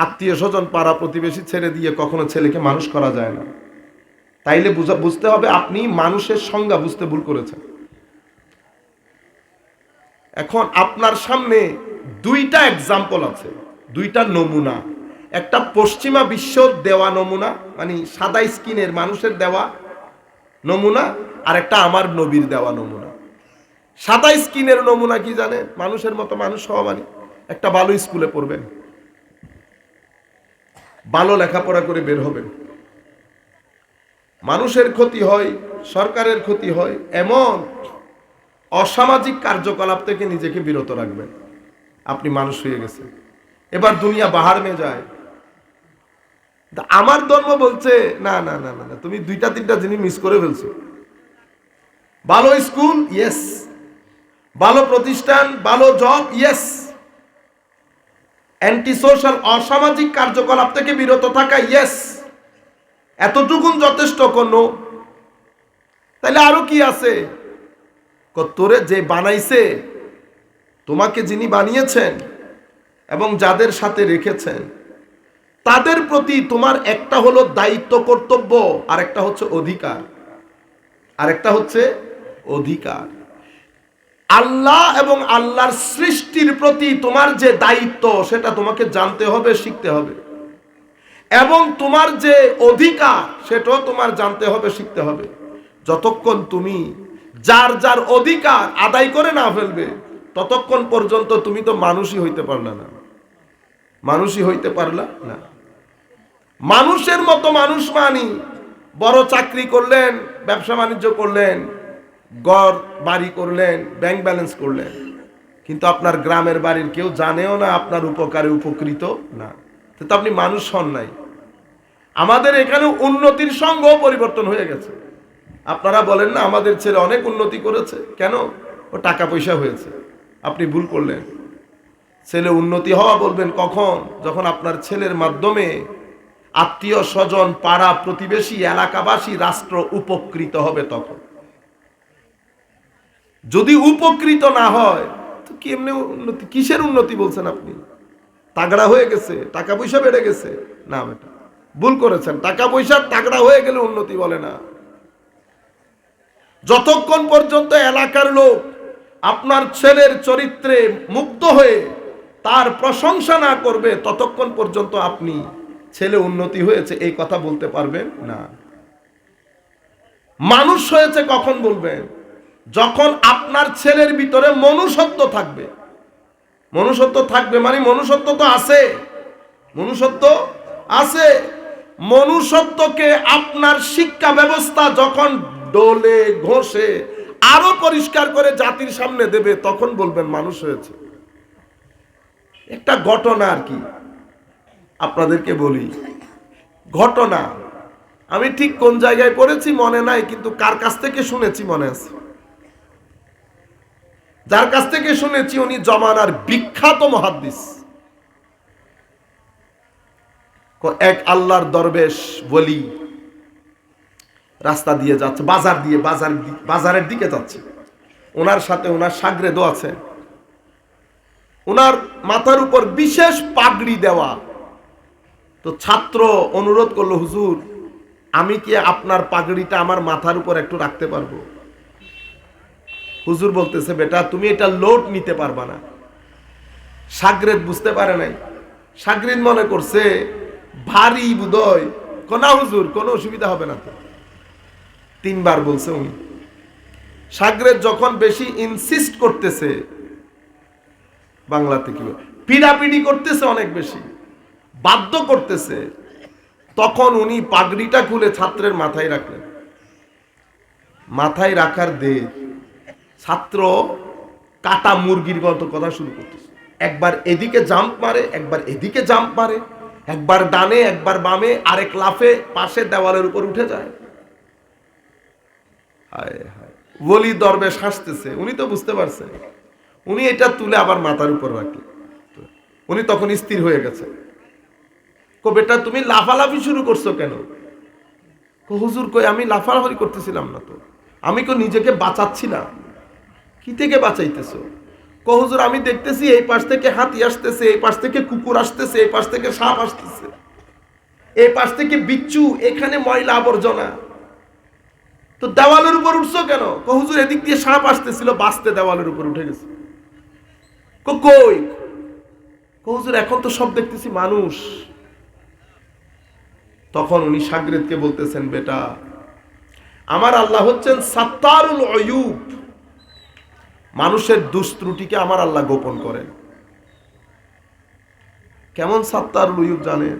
আত্মীয় স্বজন, পাড়া প্রতিবেশী ছেড়ে দিয়ে কখনো ছেলেকে মানুষ করা যায় না। তাইলে বুঝতে হবে আপনি মানুষের সংজ্ঞা বুঝতে ভুল করেছেন। এখন আপনার সামনে দুইটা এক্সাম্পল আছে, দুইটা নমুনা। একটা পশ্চিমা বিশ্বর দেওয়া নমুনা, মানে সাদা স্কিনের মানুষের দেওয়া নমুনা, আর একটা আমার নবীর দেওয়া নমুনা। সাদা স্কিনের নমুনা কি জানেন? মানুষের মতো মানুষ হওয়া মানে একটা ভালো স্কুলে পড়বেন, ভালো লেখাপড়া করে বের হবেন, মানুষের ক্ষতি হয়, সরকারের ক্ষতি হয় এমন অসামাজিক কার্যকলাপ থেকে নিজেকে বিরত রাখবেন। আপনি মানুষ হয়ে গেছেন। এবার দুনিয়া বাহার মে যায়। আমার ধর্ম বলছে না না না না, তুমি দুইটা তিনটা জিনিস মিস করে ফেলছো। ভালো স্কুল, ইয়েস। ভালো প্রতিষ্ঠান, ভালো জব, ইয়েস। অ্যান্টি সোশ্যাল অসামাজিক কার্যকলাপ থেকে বিরত থাকা, ইয়েস। এতটুকুন যথেষ্ট কোনো? তাহলে আরো কি আছে? তোরে যে বানাইছে, তোমাকে যিনি বানিয়েছেন, এবং যাদের সাথে রেখেছেন তাদের প্রতি তোমার একটা হলো দায়িত্ব কর্তব্য, আর একটা হচ্ছে অধিকার, আরেকটা হচ্ছে অধিকার। আল্লাহ এবং আল্লাহর সৃষ্টির প্রতি তোমার যে দায়িত্ব সেটা তোমাকে জানতে হবে, শিখতে হবে, এবং তোমার যে অধিকার সেটাও তোমার জানতে হবে, শিখতে হবে। যতক্ষণ তুমি যার যার অধিকার আদায় করে না ফেলবে ততক্ষণ পর্যন্ত তুমি তো মানুষই হইতে পারলা না, মানুষই হইতে পারলা না। মানুষের মতো মানুষ মানি বড় চাকরি করলেন, ব্যবসা বাণিজ্য করলেন, গড় বাড়ি করলেন, ব্যাংক ব্যালেন্স করলেন, কিন্তু আপনার গ্রামের বাড়ির কেউ জানেও না আপনার উপকারে উপকৃত না, তো আপনি মানুষ হন নাই। আমাদের এখানে উন্নতির সঙ্গও পরিবর্তন হয়ে গেছে। আপনারা বলেন না আমাদের ছেলে অনেক উন্নতি করেছে, কেন? ও টাকা পয়সা হয়েছে। আপনি ভুল করলেন। ছেলে উন্নতি হওয়া বলবেন কখন? যখন আপনার ছেলের মাধ্যমে আত্মীয় স্বজন, পাড়া প্রতিবেশী, এলাকাবাসী, রাষ্ট্র উপকৃত হবে তখন। যদি উপকৃত না হয় তো কি এমনি উন্নতি? কিসের উন্নতি বলছেন আপনি? তাগড়া হয়ে গেছে, টাকা পয়সা বেড়ে গেছে? না বেটা, ভুল করেছেন। টাকা পয়সা তাগড়া হয়ে গেলে উন্নতি বলে না। যতক্ষণ পর্যন্ত এলাকার লোক আপনার ছেলের চরিত্রে মুগ্ধ হয়ে তার প্রশংসা না করবে ততক্ষণ পর্যন্ত আপনি ছেলে উন্নতি হয়েছে এই কথা বলতে পারবেন না। মানুষ হয়েছে কখন বলবেন? যখন আপনার ছেলের ভিতরে মনুষ্যত্ব থাকবে। মনুষ্যত্ব থাকবে মানে মনুষ্যত্ব তো আছে, মনুষ্যত্ব আছে। মনুষ্যত্বকে আপনার শিক্ষা ব্যবস্থা যখন ডোলে ঘষে আরো পরিষ্কার করে জাতির সামনে দেবে তখন বলবেন মানুষ হয়েছে। একটা ঘটনা আর কি আপনাদেরকে বলি। ঘটনা আমি ঠিক কোন জায়গায় পড়েছি মনে নাই, কিন্তু কার কাছ থেকে শুনেছি মনে আছে। যার কাছ থেকে শুনেছি উনি জমানার বিখ্যাত মুহাদ্দিস। এক আল্লাহর দরবেশ ওলি রাস্তা দিয়ে যাচ্ছে, বাজারের দিকে যাচ্ছে। ওনার সাথে ওনার শাগরেদও আছে। ওনার মাথার উপর বিশেষ পাগড়ি দেওয়া। তো ছাত্র অনুরোধ করলো, হুজুর আমি কি আপনার পাগড়িটা আমার মাথার উপর একটু রাখতে পারবো? হুজুর বলতেছে, বেটা তুমি এটা লোড নিতে পারবা না। শাগরেদ বুঝতে পারে নাই। শাগরেদ মনে করছে ভারী বুদয়। না হুজুর কোনো অসুবিধা হবে না তো। 3 বার বলছে উনি। শাগরেদ যখন বেশি ইনসিস্ট করতেছে, বাংলাতে কি পিড়াপিড়ি করতেছে, অনেক বেশি বাধ্য করতেছে, তখন উনি পাগড়িটা খুলে ছাত্রের মাথায় রাখলেন। মাথায় রাখার দেখ ছাত্র কাটা মুরগির মতো কথা শুরু করতেছে। একবার এদিকে জাম্প মারে, একবার এদিকে জাম্প মারে, একবার ডানে একবার বামে, আরেক লাফে পাশে দেওয়ালের উপর উঠে যায়। হায় হায়, ওলি দরবেশ হাসতেছে। উনি তো বুঝতে পারছেন। উনি এটা তুলে আবার মাথার উপর রাখলেন। উনি তখন স্থির হয়ে গেছে। কো বেটা তুমি লাফালাফি শুরু করছো কেন? কো হুজুর কই আমি লাফালাফি করতেছিলাম না তো, আমি কো নিজেকে বাঁচাচ্ছিলাম। কি থেকে বাঁচাইতেছো? কো হুজুর আমি দেখতেছি এই পাশ থেকে হাতি আসতেছে, এই পাশ থেকে কুকুর আসতেছে, এই পাশ থেকে সাপ আসতেছে, এই পাশ থেকে বিচ্ছু, এখানে ময়লা আবর্জনা, তো দেওয়ালের উপর উঠছো কেন? কো হুজুর এদিক দিয়ে সাপ আসতেছিল, বাঁচতে দেওয়ালের উপর উঠে গেছে। কই? কো হুজুর এখন তো সব দেখতেছি মানুষ। তখন উনি শাগরেদকে বলতেছেন, বেটা আমার আল্লাহ হচ্ছেন সাত্তারুল উয়ুব। মানুষের দুষ্ত্রুটিকে আমার আল্লাহ গোপন করেন। কেমন সাত্তারুল উয়ুব জানেন?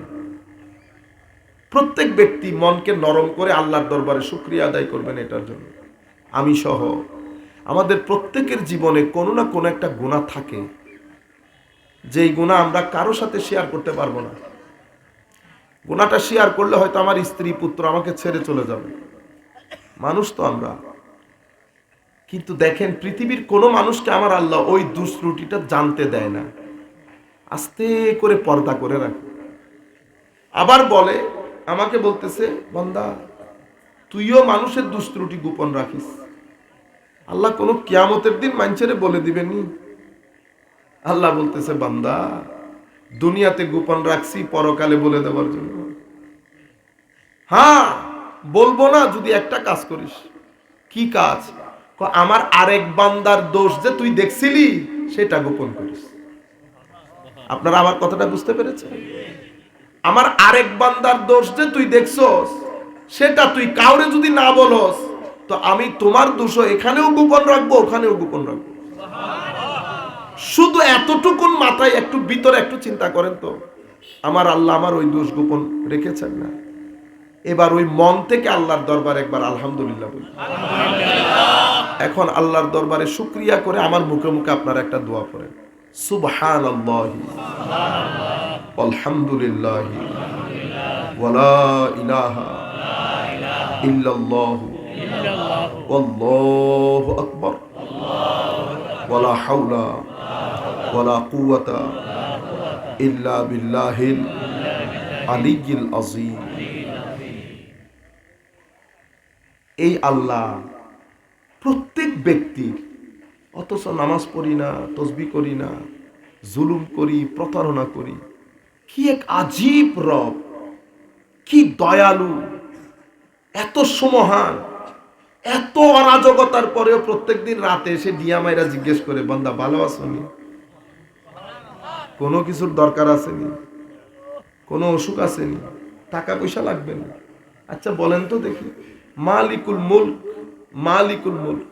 প্রত্যেক ব্যক্তি মনকে নরম করে আল্লাহর দরবারে শুকরিয়া আদায় করবেন এটার জন্য। আমি সহ আমাদের প্রত্যেকের জীবনে কোনো না কোনো একটা গুনাহ থাকে, যেই গুনাহ আমরা কারো সাথে শেয়ার করতে পারবো না। গুনাহটা শেয়ার করলে হয়তো আমার স্ত্রী পুত্র আমাকে ছেড়ে চলে যাবে। মানুষ তো আমরা। কিন্তু দেখেন পৃথিবীর কোনো মানুষকে আমার আল্লাহ ওই দুষ্ত্রুটিটা জানতে দেয় না, আস্তে করে পর্দা করে রাখে। আবার বলে, আমাকে বলতেছে, বান্দা তুইও মানুষের দুষ্ত্রুটি গোপন রাখিস, আল্লাহ কোনো কিয়ামতের দিন মানুষের বলে দিবেনি। আল্লাহ বলতেছে, বান্দা দুনিয়াতে গোপন রাখছি পরকালে বলে দেওয়ার জন্য। হ্যাঁ, বলবো না যদি একটা কাজ করিস। কি কাজ? আমার আরেক বান্দার দোষ যে তুই দেখছিলি সেটা গোপন করিস। আপনারা আমার কথাটা বুঝতে পেরেছেন? আমার আরেক বান্দার দোষ যে তুই দেখছস সেটা তুই কাউরে যদি না বলস তো আমি তোমার দোষ এখানেও গোপন রাখবো, ওখানেও গোপন রাখবো। শুধু এতটুকুন মাথায় একটু ভিতরে একটু চিন্তা করেন তো, আমার আল্লাহ আমার ওই দোষ গোপন রেখেছেন না? এবার ওই মন থেকে আল্লাহর দরবারে একবার আলহামদুলিল্লাহ বলি। এখন আল্লাহর দরবারে শুকরিয়া করে আমার মুখে মুখে আপনারা একটা দোয়া করেন, সুবহানাল্লাহি আলহামদুলিল্লাহি ওয়ালা ইলাহা ইল্লাল্লাহু ওয়াল্লাহু আকবার ওয়ালা হাওলা ওয়ালা কুওয়াতা ইল্লা বিল্লাহিল আলিয়্যিল আযীম। এই আল্লাহ প্রত্যেক ব্যক্তির, অথচ নামাজ পড়ি না, তসবিহ করি না, জুলুম করি, প্রতারণা করি, কি এক আজীব রব, কি দয়ালু, এত সমহান, এত অরাজকতার পরেও প্রত্যেকদিন রাতে এসে ডিয়া মাইরা জিজ্ঞেস করে, বান্দা ভালো আছোনি? কোনো কিছুর দরকার আসেনি? কোনো অসুখ আসেনি? টাকা পয়সা লাগবে না? আচ্ছা বলেন তো দেখি, মালিকুল মুলক, মালিকুল মুলক,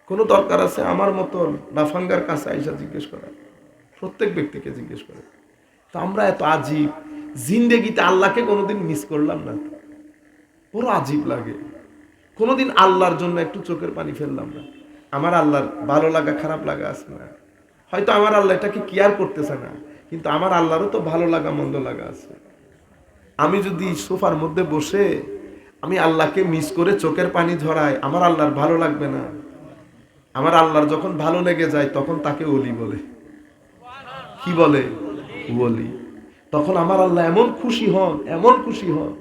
কোনো দরকার আছে? আমার মতন লাফাঙ্গার কাছে আইসা জিজ্ঞেস করা, প্রত্যেক ব্যক্তিকে জিজ্ঞেস করে। তো আমরা এত আজীব, জিন্দেগিতে আল্লাহকে কোনোদিন মিস করলাম না, বড় আজীব লাগে। কোনোদিন আল্লাহর জন্য একটু চোখের পানি ফেললাম না। আমার আল্লাহর ভালো লাগা খারাপ লাগা আছে না? হয়তো আমার আল্লাহ এটাকে কেয়ার করতেছে না, কিন্তু আমার আল্লাহরও তো ভালো লাগা মন্দ লাগা আছে। আমি যদি সোফার মধ্যে বসে আমি আল্লাহকে মিস করে চোখের পানি ঝরাই, আমার আল্লাহর ভালো লাগবে না? আমার আল্লাহর যখন ভালো লেগে যায় তখন তাকে ওলি বলে। কি বলে? ওলি। তখন আমার আল্লাহ এমন খুশি হন, এমন খুশি হন,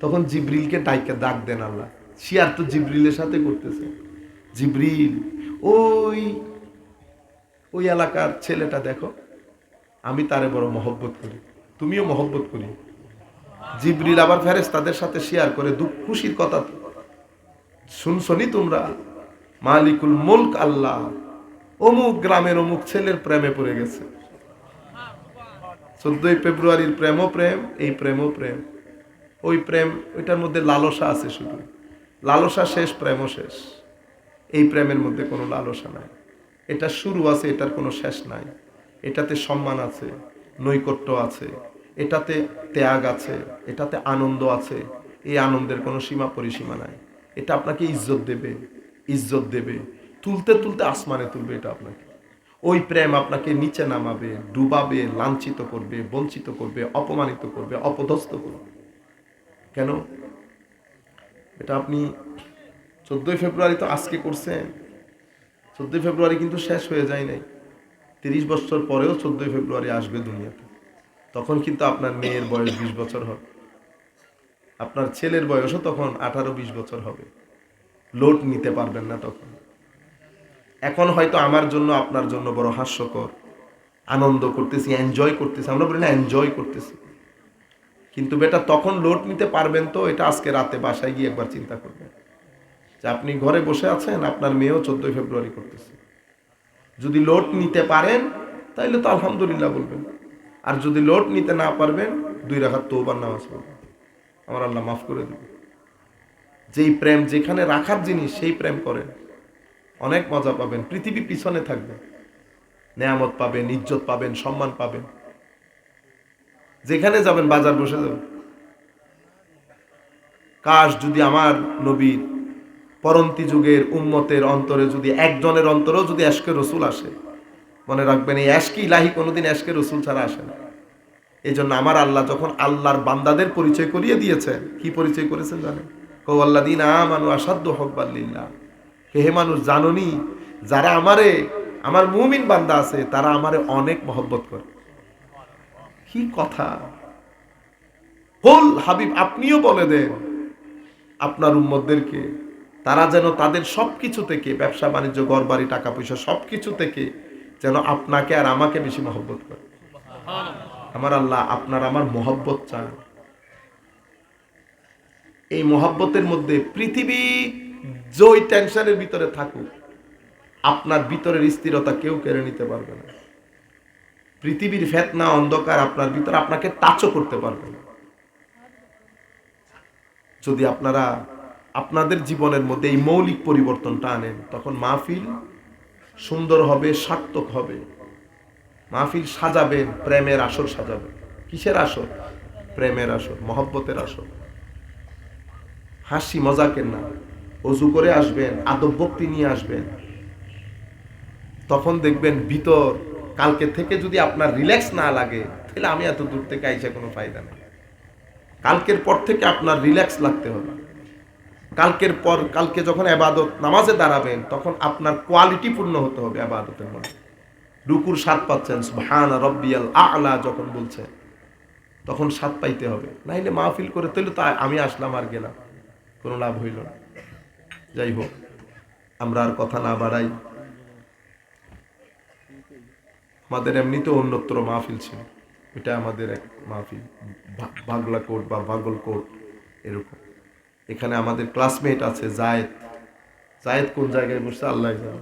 তখন জিবরিলকে ডাক দেন আল্লাহ। শিয়ার তো জিবরিলের সাথে করতেছে। জিবরিল, ওই এলাকার ছেলেটা দেখো, আমি তারে বড় মহব্বত করি, তুমিও মহব্বত করি। জিবরিল আবার ফেরেশতাদের সাথে শেয়ার করে দুঃখ খুশির কথা, শুনছনি তোমরা? মালিকুল মুলক আল্লাহ অমুক গ্রামের অমুক ছেলের প্রেমে পড়ে গেছে। 14 ফেব্রুয়ারির প্রেমও প্রেম, এই প্রেমও প্রেম। ওই প্রেম, ওইটার মধ্যে লালসা আছে, শুধু লালসা শেষ, প্রেমও শেষ। এই প্রেমের মধ্যে কোনো লালসা নাই, এটা শুরু আছে, এটার কোনো শেষ নাই। এটাতে সম্মান আছে, নৈকট্য আছে, এটাতে ত্যাগ আছে, এটাতে আনন্দ আছে। এই আনন্দের কোনো সীমা পরিসীমা নাই। এটা আপনাকে ইজ্জত দেবে, ইজ্জত দেবে, তুলতে তুলতে আসমানে তুলবে। এটা আপনাকে, ওই প্রেম আপনাকে নিচে নামাবে, ডুবাবে, লাঞ্ছিত করবে, বঞ্চিত করবে, অপমানিত করবে, অপদস্থ করবে। কেন? এটা আপনি 14 ফেব্রুয়ারি তো আজকে করছেন, 14 ফেব্রুয়ারি কিন্তু শেষ হয়ে যায় নাই। 30 বছর পরেও 14 ফেব্রুয়ারি আসবে দুনিয়াতে। তখন কিন্তু আপনার মেয়ের বয়স 20 বছর হবে, আপনার ছেলের বয়সও তখন 18-20 বছর হবে। লোড নিতে পারবেন না তখন। এখন হয়তো আমার জন্য আপনার জন্য বড় হাস্যকর, আনন্দ করতেছি, এনজয় করতেছি, আমরা বলি না এনজয় করতেছি, কিন্তু বেটা তখন লোড নিতে পারবেন তো? এটা আজকে রাতে বাসায় গিয়ে একবার চিন্তা করবেন যে আপনি ঘরে বসে আছেন, আপনার মেয়েও 14 ফেব্রুয়ারি করতেছে। যদি লোড নিতে পারেন তাইলে তো আলহামদুলিল্লাহ বলবেন, আর যদি লোড নিতে না পারবেন 2 রাকাত তওবার নামাজ পড়বেন, আমার আল্লাহ মাফ করে দেবে। যেই প্রেম যেখানে রাখার জিনিস সেই প্রেম করেন, অনেক মজা পাবেন। পৃথিবী পিছনে থাকবে, নেয়ামত পাবেন, ইজ্জত পাবেন, সম্মান পাবেন। যেখানে যাবেন, বাজার বসে যাবেন। কাশ যদি আমার নবীর পরন্তি যুগের উম্মতের অন্তরে যদি একজনের অন্তরেও যদি এশকে রসুল আসে, মনে রাখবেন এই এশকে ইলাহি কোনোদিন এশকে রসুল ছাড়া আসে না। এই জন্য আমার আল্লাহ যখন আল্লাহর বান্দাদের পরিচয় করিয়ে দিয়েছেন, কি পরিচয় করেছেন জানেন? কওয়াল্লাযীনা আমানু আশাদ্দু হুব্বাল লিল্লাহ। হে মানুষ, জানোনি যারা আমার মুমিন বান্দা আছে তারা আমারে অনেক মহব্বত করে। কি কথা! বল হাবিব, আপনিও বলে দেন আপনার উম্মতদেরকে, তারা যেন তাদের সবকিছু থেকে, ব্যবসা বাণিজ্য, ঘর বাড়ি, টাকা পয়সা, সবকিছু থেকে যেন আপনাকে আর আমাকে বেশি মহব্বত করে। আমার আল্লাহ আপনার আমার মহব্বত চান। এই মহব্বতের মধ্যে পৃথিবী যেই টেনশনের ভিতরে থাকুক, আপনার ভিতরের স্থিরতা কেউ কেড়ে নিতে পারবে না। পৃথিবীর ফেতনা অন্ধকার আপনার ভিতরে আপনাকে টাচও করতে পারবে না। যদি আপনারা আপনাদের জীবনের মধ্যে এই মৌলিক পরিবর্তনটা আনেন, তখন মাহফিল সুন্দর হবে, সার্থক হবে। মাহফিল সাজাবেন, প্রেমের আসর সাজাবেন। কিসের আসর? প্রেমের আসর, মহব্বতের আসর। হাসি মজাকের না, অজু করে আসবেন, আদব ভক্তি নিয়ে আসবেন। তখন দেখবেন ভিতর, কালকে থেকে যদি আপনার রিল্যাক্স না লাগে, তাহলে আমি এত দূর থেকে আইসা কোনো ফায়দা নেই। কালকের পর থেকে আপনার রিল্যাক্স লাগতে হবে। কালকে যখন ইবাদত নামাজে দাঁড়াবেন, তখন আপনার কোয়ালিটি পূর্ণ হতে হবে ইবাদতের মধ্যে। রুকুর স্বাদ পাচ্ছেন, সুবহান রাব্বিয়াল আ'লা যখন বলছেন, তখন স্বাদ পাইতে হবে। নাইলে মাহফিল করে তাহলে তো আমি আসলাম আর গেলাম, কোনো লাভ হইল না। যাই হোক, আমরা আর কথা না বাড়াই। আমাদের এমনিতেও অন্যত্র মাহফিল ছিল, এটা আমাদের এক মাহফিল, বাংলা কোট বা বাগল কোট এরকম। এখানে আমাদের ক্লাসমেট আছে জায়েদ কোন জায়গায় বসছে আল্লাহ জানে।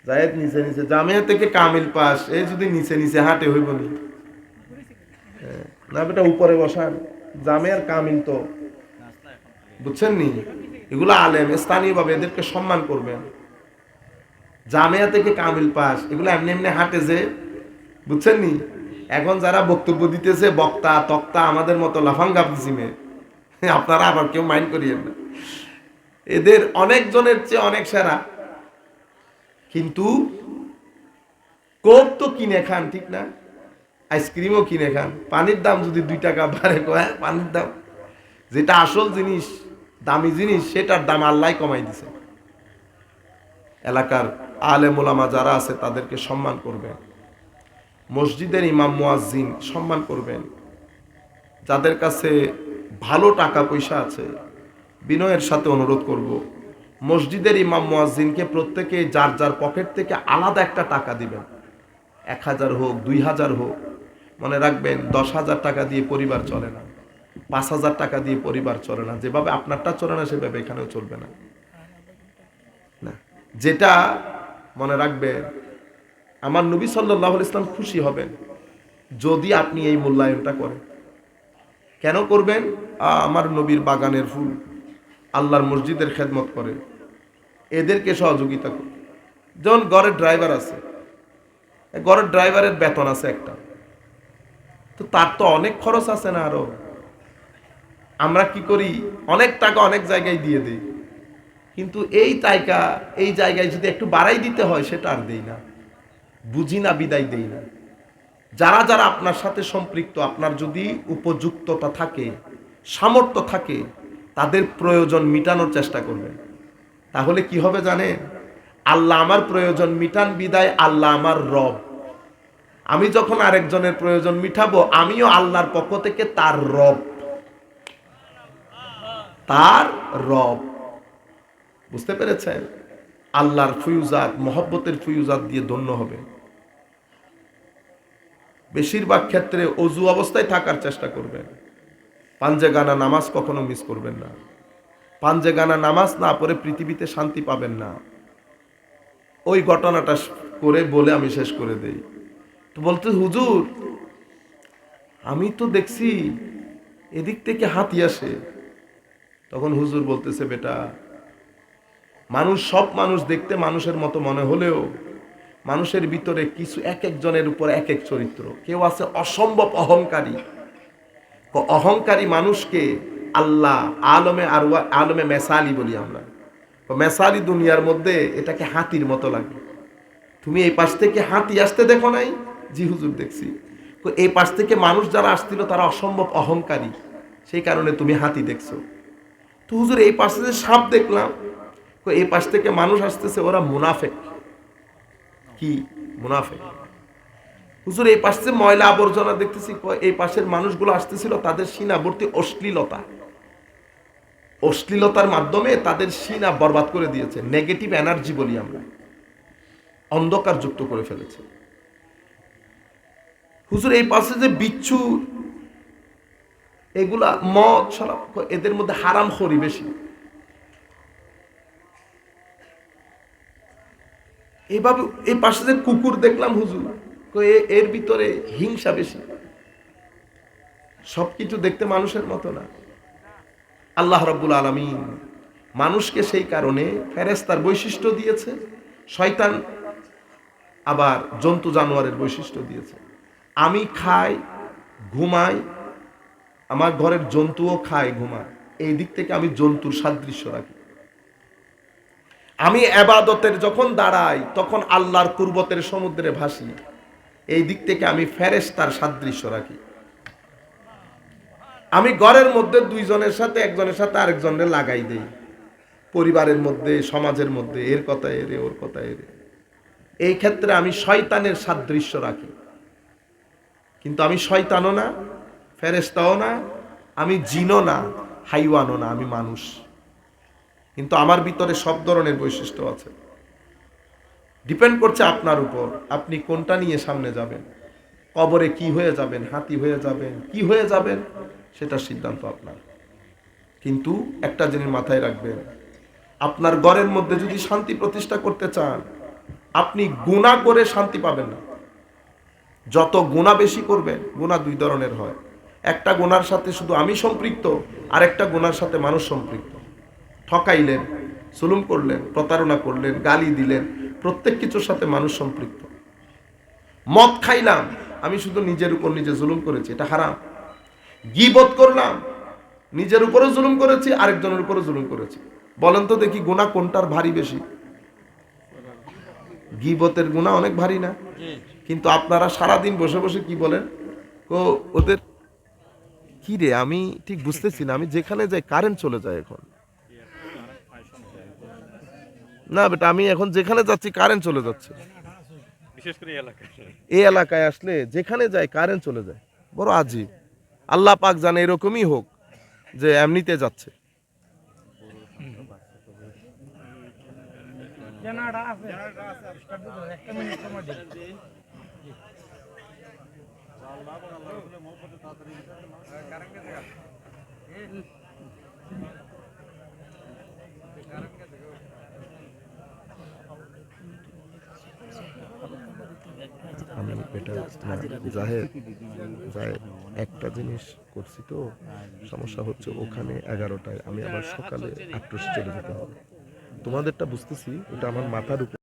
জায়েদ নিচে নিচে জামিয়া থেকে কামিল পাস, এই যদি নিচে নিচে হাঁটে হইব না বেটা, উপরে বসান। জামিয়ার কামিল তো বুঝছেন নি, এগুলো আলেম, স্থানীয় ভাবে এদেরকে সম্মান করবেন। জামিয়া থেকে কামিল পাস, এগুলো এমনি এমনি হাঁটে যে, বুঝছেন নি। এখন যারা বক্তব্য দিতেছে, বক্তা তক্তা আমাদের মতো লাফাঙ্গা পিছিমে, আপনারা আবার কেউ মাইন্ড করিয়েন না। এদের অনেকজনের চেয়ে অনেক সেরা। কিন্তু কোক তো কিনে খান, ঠিক না? আইসক্রিমও কিনে খান। পানির দাম যদি 2 টাকা বাড়ে, পানির দাম, যেটা আসল জিনিস, দামি জিনিস, সেটার দাম আল্লাহ কমাই দিছে। এলাকার আলেম ওলামা যারা আছে তাদেরকে সম্মান করবেন। মসজিদের ইমাম মুয়াজ্জিন সম্মান করবেন। যাদের কাছে ভালো টাকা পয়সা আছে, বিনয়ের সাথে অনুরোধ করব, মসজিদের ইমাম মুয়াজ্জিনকে প্রত্যেকে যার যার পকেট থেকে আলাদা একটা টাকা দিবেন। 1000 হোক, 2000 হোক। মনে রাখবেন, 10,000 টাকা দিয়ে পরিবার চলে না, 5,000 টাকা দিয়ে পরিবার চলে না। যেভাবে আপনারটা চলে না, সেভাবে এখানেও চলবে না। যেটা মনে রাখবেন, আমার নবী সাল্লাল্লাহু আলাইহি ওয়াসাল্লাম খুশি হবেন যদি আপনি এই মূল্যায়নটা করেন। কেন করবেন? আমার নবীর বাগানের ফুল, আল্লাহর মসজিদের খেদমত করে, এদেরকে সহযোগিতা করে। যেমন ঘরের ড্রাইভার আছে, ঘরের ড্রাইভারের বেতন আছে একটা, তো তার তো অনেক খরচ আছে না আরো। আমরা কি করি, অনেক টাকা অনেক জায়গায় দিয়ে দিই, কিন্তু এই জায়গায় যদি একটু বাড়াই দিতে হয়, সেটা আর দেই না, বুঝি না, বিদায় দেই না। যারা যারা আপনার সাথে সম্পৃক্ত, আপনার যদি উপযুক্ততা থাকে, সামর্থ্য থাকে, তাদের প্রয়োজন মিটানোর চেষ্টা করবেন। তাহলে কি হবে জানেন? আল্লাহ আমার প্রয়োজন মিটান, বিদায় আল্লাহ আমার রব। আমি যখন আরেকজনের প্রয়োজন মিটাবো, আমিও আল্লাহর পক্ষ থেকে তার রব। বুঝতে পেরেছেন? আল্লাহর ফুয়ুজাত, মহব্বতের ফুয়ুজাত দিয়ে ধন্য হবে। বেশিরভাগ ক্ষেত্রে অজু অবস্থায় থাকার চেষ্টা করবেন। পাঞ্জে গানা নামাজ কখনো মিস করবেন না। পাঞ্জে গানা নামাজ না পড়ে পৃথিবীতে শান্তি পাবেন না। ওই ঘটনাটা করে বলে আমি শেষ করে দেই। তো বলতে, হুজুর আমি তো দেখছি এদিক থেকে হাতি আসে। তখন হুজুর বলতেছে, বেটা, সব মানুষ দেখতে মানুষের মতো মনে হলেও মানুষের ভিতরে কিছু এক একজনের উপর এক এক চরিত্র। কেউ আছে অসম্ভব অহংকারী। অহংকারী মানুষকে আল্লাহ আলমে মেসালি বলি আমরা। মেসালি দুনিয়ার মধ্যে এটাকে হাতির মতো লাগে। তুমি এই পাশ থেকে হাতি আসতে দেখো নাই? জি হুজুর দেখছি। এই পাশ থেকে মানুষ যারা আসছিল তারা অসম্ভব অহংকারী, সেই কারণে তুমি হাতি দেখছো। তো হুজুর এই পাশে যে সাপ দেখলাম, এই পাশ থেকে মানুষ আসতেছে, ওরা মুনাফেক। কি মুনাফেক? হুজুর এই পাশে ময়লা আবর্জনা দেখতেছি, এই পাশের মানুষগুলো আসতেছিল, তাদের সিনাবর্তী অশ্লীলতার মাধ্যমে তাদের সিনা বরবাদ করে দিয়েছে। নেগেটিভ এনার্জি বলি আমরা। অন্ধকার যুক্ত করে ফেলেছে। হুজুর এই পাশে যে বিচ্ছু, এগুলা মদ শরাব, এদের মধ্যে হারামখোরি বেশি। এইভাবে এই পাশে যে কুকুর দেখলাম হুজুর, এর ভিতরে হিংসা বেশি। সবকিছু দেখতে মানুষের মতো না। আল্লাহ রাব্বুল আলামিন মানুষকে সেই কারণে ফেরেশতার বৈশিষ্ট্য দিয়েছে, শয়তান আবার জন্তু জানোয়ারের বৈশিষ্ট্য দিয়েছে। আমি খাই, ঘুমাই, আমার ঘরের জন্তুও খায়, ঘুমায়। এই দিক থেকে আমি জন্তুর সাদৃশ্য রাখি। আমি ইবাদতের যখন দাঁড়াই তখন আল্লাহর কুরবতের সমুদ্রে ভাসি। এই দিক থেকে আমি ফেরেশতার সাদৃশ্য রাখি। আমি ঘরের মধ্যে দুইজনের সাথে একজনের সাথে আরেকজনের লাগাই দেই, পরিবারের মধ্যে, সমাজের মধ্যে, এর কথা এরে, ওর কথা এরে। এই ক্ষেত্রে আমি শয়তানের সাদৃশ্য রাখি। কিন্তু আমি শয়তানও না, ফেরেশতাও না, আমি জিনও না, হাইওয়ানও না, আমি মানুষ। কিন্তু আমার ভিতরে সব ধরনের বৈশিষ্ট্য আছে। ডিপেন্ড করছে আপনার উপর, আপনি কোনটা নিয়ে সামনে যাবেন। কবরে কি হয়ে যাবেন, হাতি হয়ে যাবেন, কি হয়ে যাবেন, সেটা সিদ্ধান্ত আপনার। কিন্তু একটা জিনিস মাথায় রাখবেন, আপনার ঘরের মধ্যে যদি শান্তি প্রতিষ্ঠা করতে চান, আপনি গুনাহ করে শান্তি পাবেন না। যত গুনাহ বেশি করবেন, গুনাহ দুই ধরনের হয়। একটা গুনার সাথে শুধু আমি সম্পৃক্ত, আর একটা গুনার সাথে মানুষ সম্পৃক্ত। ঠকাইলেন, জুলুম করলেন, প্রতারণা করলেন, গালি দিলেন, প্রত্যেক কিছুর সাথে মানুষ সম্পৃক্ত। মদ খাইলাম, আমি শুধু নিজের উপর নিজে জুলুম করেছি, এটা হারাম। গীবত করলাম, নিজের উপরও জুলুম করেছি, আরেকজনের উপরও জুলুম করেছি। বলেন তো দেখি গুনাহ কোনটার ভারী বেশি? গীবতের গুনাহ অনেক ভারী না? কিন্তু আপনারা সারাদিন বসে বসে কি বলেন, ওদের কি রে, আমি ঠিক বুঝতেছি না, আমি যেখানে যাই কারেন্ট চলে যায় এখন। না বেটা, আমি এখন যেখানে যাচ্ছি কারেন্ট চলে যাচ্ছে। বিশেষ করে এই এলাকায় আসলে যেখানে যাই কারেন্ট চলে যায়, বড় আজীব। আল্লাহ পাক জানে এরকমই হোক যে এমনিতে যাচ্ছে। আমি এটা জাহেদ একটা জিনিস করছি, তো সমস্যা হচ্ছে ওখানে 11টায়, আমি আবার সকালে 8টায় চলে যেতে হবে। তোমাদেরটা বুঝতেছি, ওটা আমার মাথার উপর।